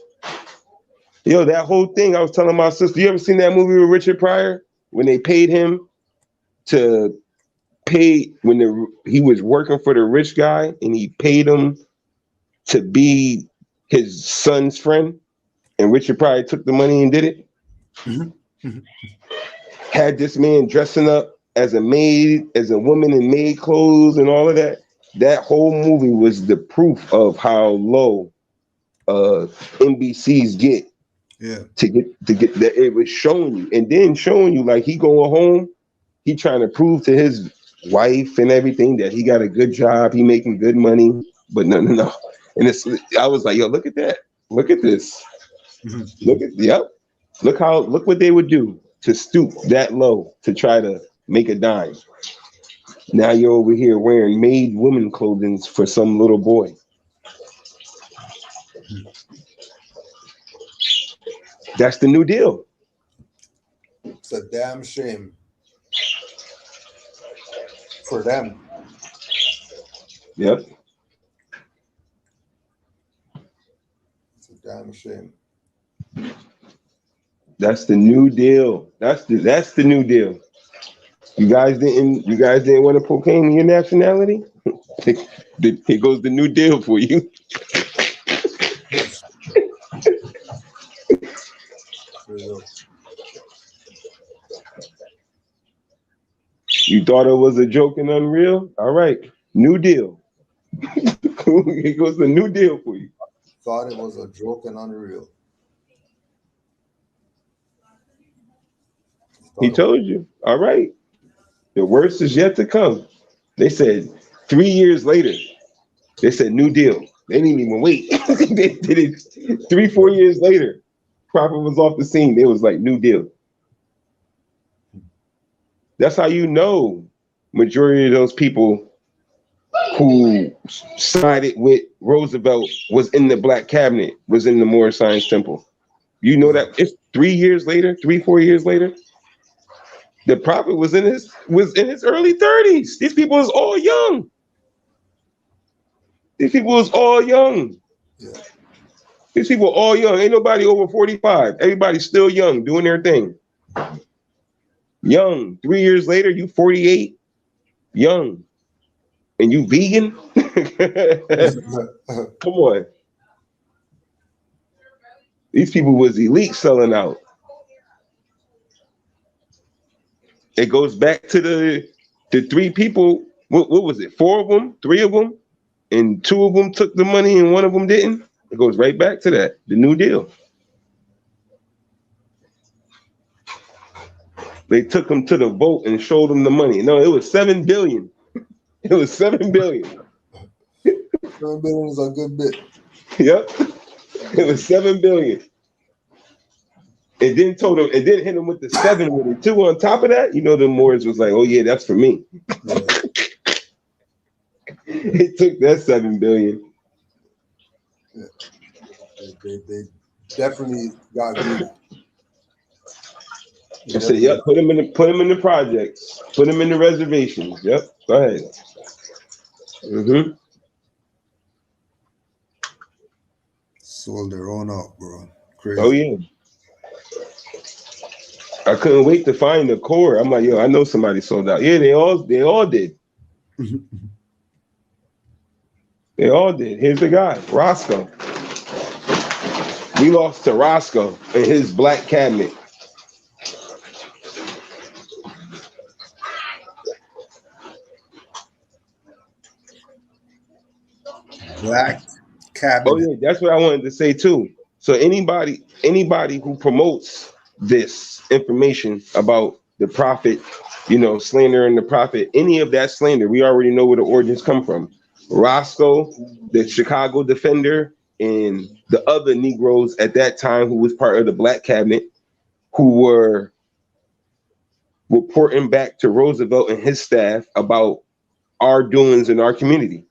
Speaker 10: Yo, that whole thing, I was telling my sister, you ever seen that movie with Richard Pryor? When they paid him to pay, when he was working for the rich guy and he paid him to be his son's friend, and Richard Pryor took the money and did it. Had this man dressing up as a maid, as a woman in maid clothes and all of that. That whole movie was the proof of how low NBCs get.
Speaker 13: Yeah.
Speaker 10: To get that, it was showing you, and then showing you like he going home, he trying to prove to his wife and everything that he got a good job, he making good money, but no. And I was like, yo, look at that, look at this, look what they would do to stoop that low to try to make a dime. Now you're over here wearing maid woman clothing for some little boy. That's the new deal.
Speaker 13: It's a damn shame for them.
Speaker 10: Yep.
Speaker 13: It's a damn shame.
Speaker 10: That's the new deal. That's the new deal. You guys didn't want to proclaim your nationality? Here goes the new deal for you. You thought it was a joke and unreal? All right, new deal. Here goes the new deal for you.
Speaker 13: Thought it was a joke and unreal.
Speaker 10: He told you. All right. The worst is yet to come. They said 3 years later, they said new deal. They didn't even wait. They did it 3-4 years later. Prophet was off the scene. They was like, new deal. That's how you know majority of those people who sided with Roosevelt was in the black cabinet, was in the Moorish Science Temple. You know that it's 3 years later, 3-4 years later. The prophet was in his early 30s. These people is all young. These people is all young.
Speaker 13: Yeah.
Speaker 10: These people all young. Ain't nobody over 45. Everybody's still young, doing their thing. Young. 3 years later, you 48. Young. And you vegan? Come on. These people was elite selling out. It goes back to the three people. What was it? 4 of them? 3 of them? And 2 of them took the money and 1 of them didn't? It goes right back to that. The New Deal. They took them to the vote and showed them the money. No, it was $7 billion. It was $7 billion.
Speaker 13: $7 billion is a good bit.
Speaker 10: Yep. It was $7 billion. It didn't hit them with the 7 with it. 2 on top of that. You know, the Moors was like, oh yeah, that's for me.
Speaker 13: Yeah.
Speaker 10: It took that $7 billion.
Speaker 13: Yeah. They definitely got good.
Speaker 10: I said, yep, put them in the projects. Put them in the reservations. Yep. Go ahead. Mm-hmm.
Speaker 13: Sold their own out, bro. Crazy.
Speaker 10: Oh yeah. I couldn't wait to find the core. I'm like, yo, I know somebody sold out. Yeah, they all did. They all did. Here's the guy, Roscoe. We lost to Roscoe and his black cabinet.
Speaker 13: Black cabinet.
Speaker 10: Oh yeah, that's what I wanted to say too. So anybody who promotes this information about the prophet, you know, slandering the prophet, any of that slander, we already know where the origins come from. Roscoe, the Chicago Defender, and the other Negroes at that time who was part of the Black Cabinet, who were reporting back to Roosevelt and his staff about our doings in our community.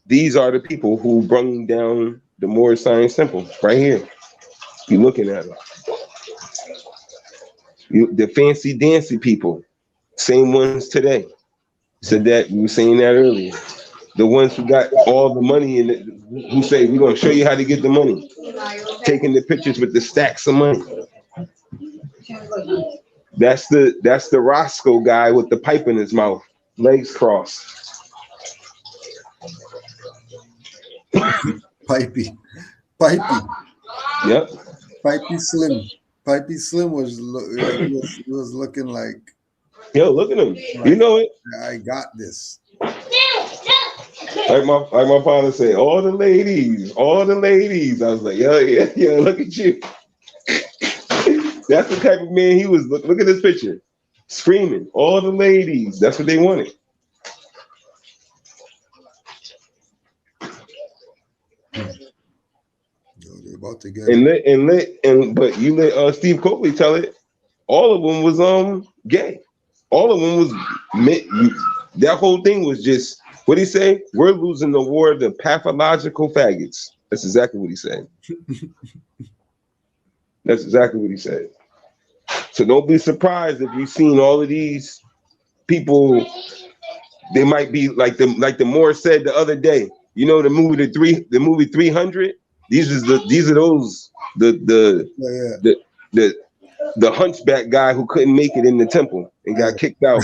Speaker 10: These are the people who brung down the Moorish Science Temple right here. You're looking at them. The fancy dancy people, same ones today. Said that, we were saying that earlier. The ones who got all the money and who say, we're going to show you how to get the money. Taking the pictures with the stacks of money. That's the Roscoe guy with the pipe in his mouth, legs crossed.
Speaker 13: Pipey.
Speaker 10: Yep.
Speaker 13: Pipey Slim. Pipey Slim was looking like.
Speaker 10: Yo, look at him. You know it.
Speaker 13: I got this.
Speaker 10: Like my father said, all the ladies. I was like, yo, look at you. That's the type of man he was. Look at this picture. Screaming, all the ladies. That's what they wanted.
Speaker 13: They're about to get
Speaker 10: but you let Steve Copley tell it. All of them was gay. All of them was that whole thing was just what he say. We're losing the war to pathological faggots. That's exactly what he said. That's exactly what he said. So don't be surprised if you've seen all of these people. They might be like the Moore said the other day. You know the movie the movie 300. These are those the hunchback guy who couldn't make it in the temple and got kicked out.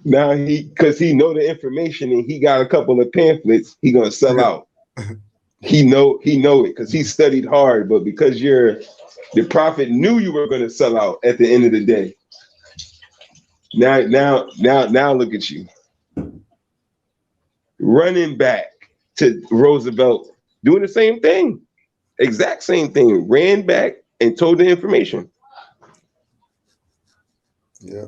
Speaker 10: Now because he know the information and he got a couple of pamphlets, he gonna sell out. He know it because he studied hard, but because the prophet knew you were gonna sell out at the end of the day. Now look at you. Running back to Roosevelt, doing the same thing. Exact same thing. Ran back and told the information.
Speaker 13: Yeah.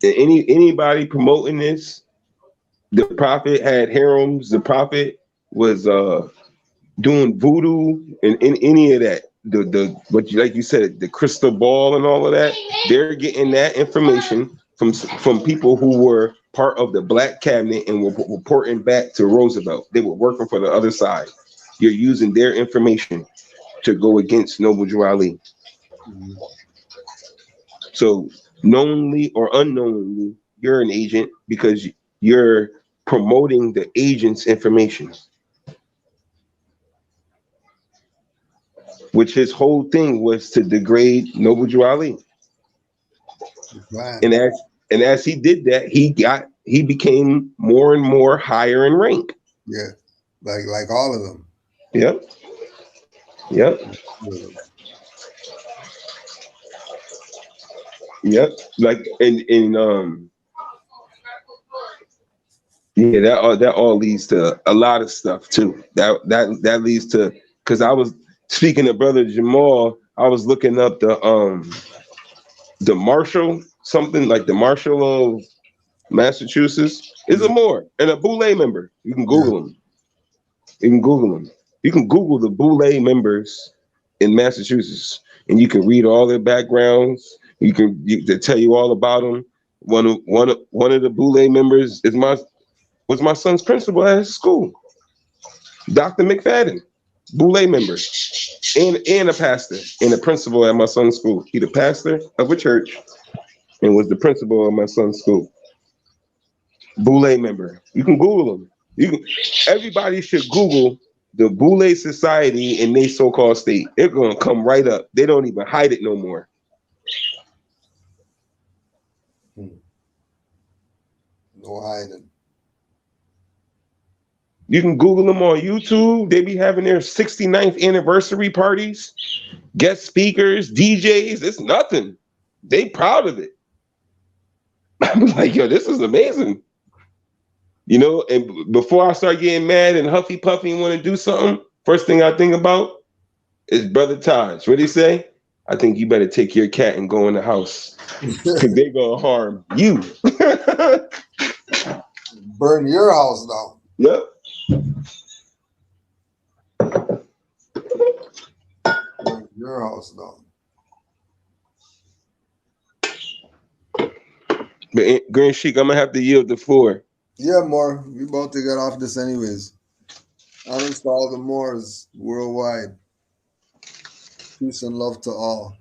Speaker 10: Anybody promoting this, the prophet had harems, the prophet was doing voodoo and any of that. Like you said, the crystal ball and all of that, they're getting that information from people who were part of the Black Cabinet and were reporting back to Roosevelt. They were working for the other side. You're using their information to go against Noble Drew Ali.
Speaker 13: Mm-hmm.
Speaker 10: So knowingly or unknowingly, you're an agent because you're promoting the agent's information. Which his whole thing was to degrade Noble Drew Ali.
Speaker 13: Wow.
Speaker 10: And as he did that, he became more and more higher in rank.
Speaker 13: Yeah, like all of them.
Speaker 10: Yep. Like that all leads to a lot of stuff too. That leads to, because I was speaking to Brother Jamal, I was looking up the Marshal, something like the Marshal of Massachusetts is a Moor and a Boule member. You can Google them. You can Google the Boule members in Massachusetts, and you can read all their backgrounds. They tell you all about them. One of the Boule members was my son's principal at his school, Dr. McFadden, Boule member, and a pastor and a principal at my son's school. He the pastor of a church and was the principal of my son's school. Boule member. You can Google them. Everybody should Google the Boule Society in their so-called state. They're gonna come right up. They don't even hide it no more.
Speaker 13: No hiding.
Speaker 10: You can Google them on YouTube. They be having their 69th anniversary parties, guest speakers, DJs. It's nothing. They proud of it. I'm like, yo, this is amazing. You know, and before I start getting mad and huffy puffy and want to do something, first thing I think about is Brother Taj. What did he say? I think you better take your cat and go in the house because they're going to harm you.
Speaker 13: Burn your house down.
Speaker 10: Yep.
Speaker 13: Burn your house down.
Speaker 10: But Green Sheik, I'm going to have to yield the floor.
Speaker 13: Yeah, more. We about to get off this anyways. Honors to all the Moors worldwide. Peace and love to all.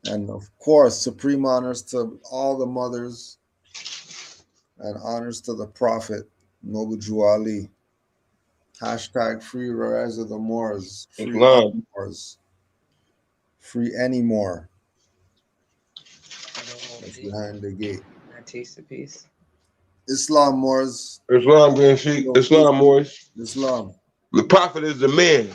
Speaker 13: And of course, supreme honors to all the mothers and honors to the Prophet, Noble Jew Ali. Hashtag free rise of the Moors. Free
Speaker 10: Islam.
Speaker 13: Moors. Free any more. That's behind the gate.
Speaker 14: I taste the peace.
Speaker 13: Islam Moors.
Speaker 10: Islam, Green Sheik. Islam, Moors.
Speaker 13: Islam.
Speaker 10: The Prophet is the man.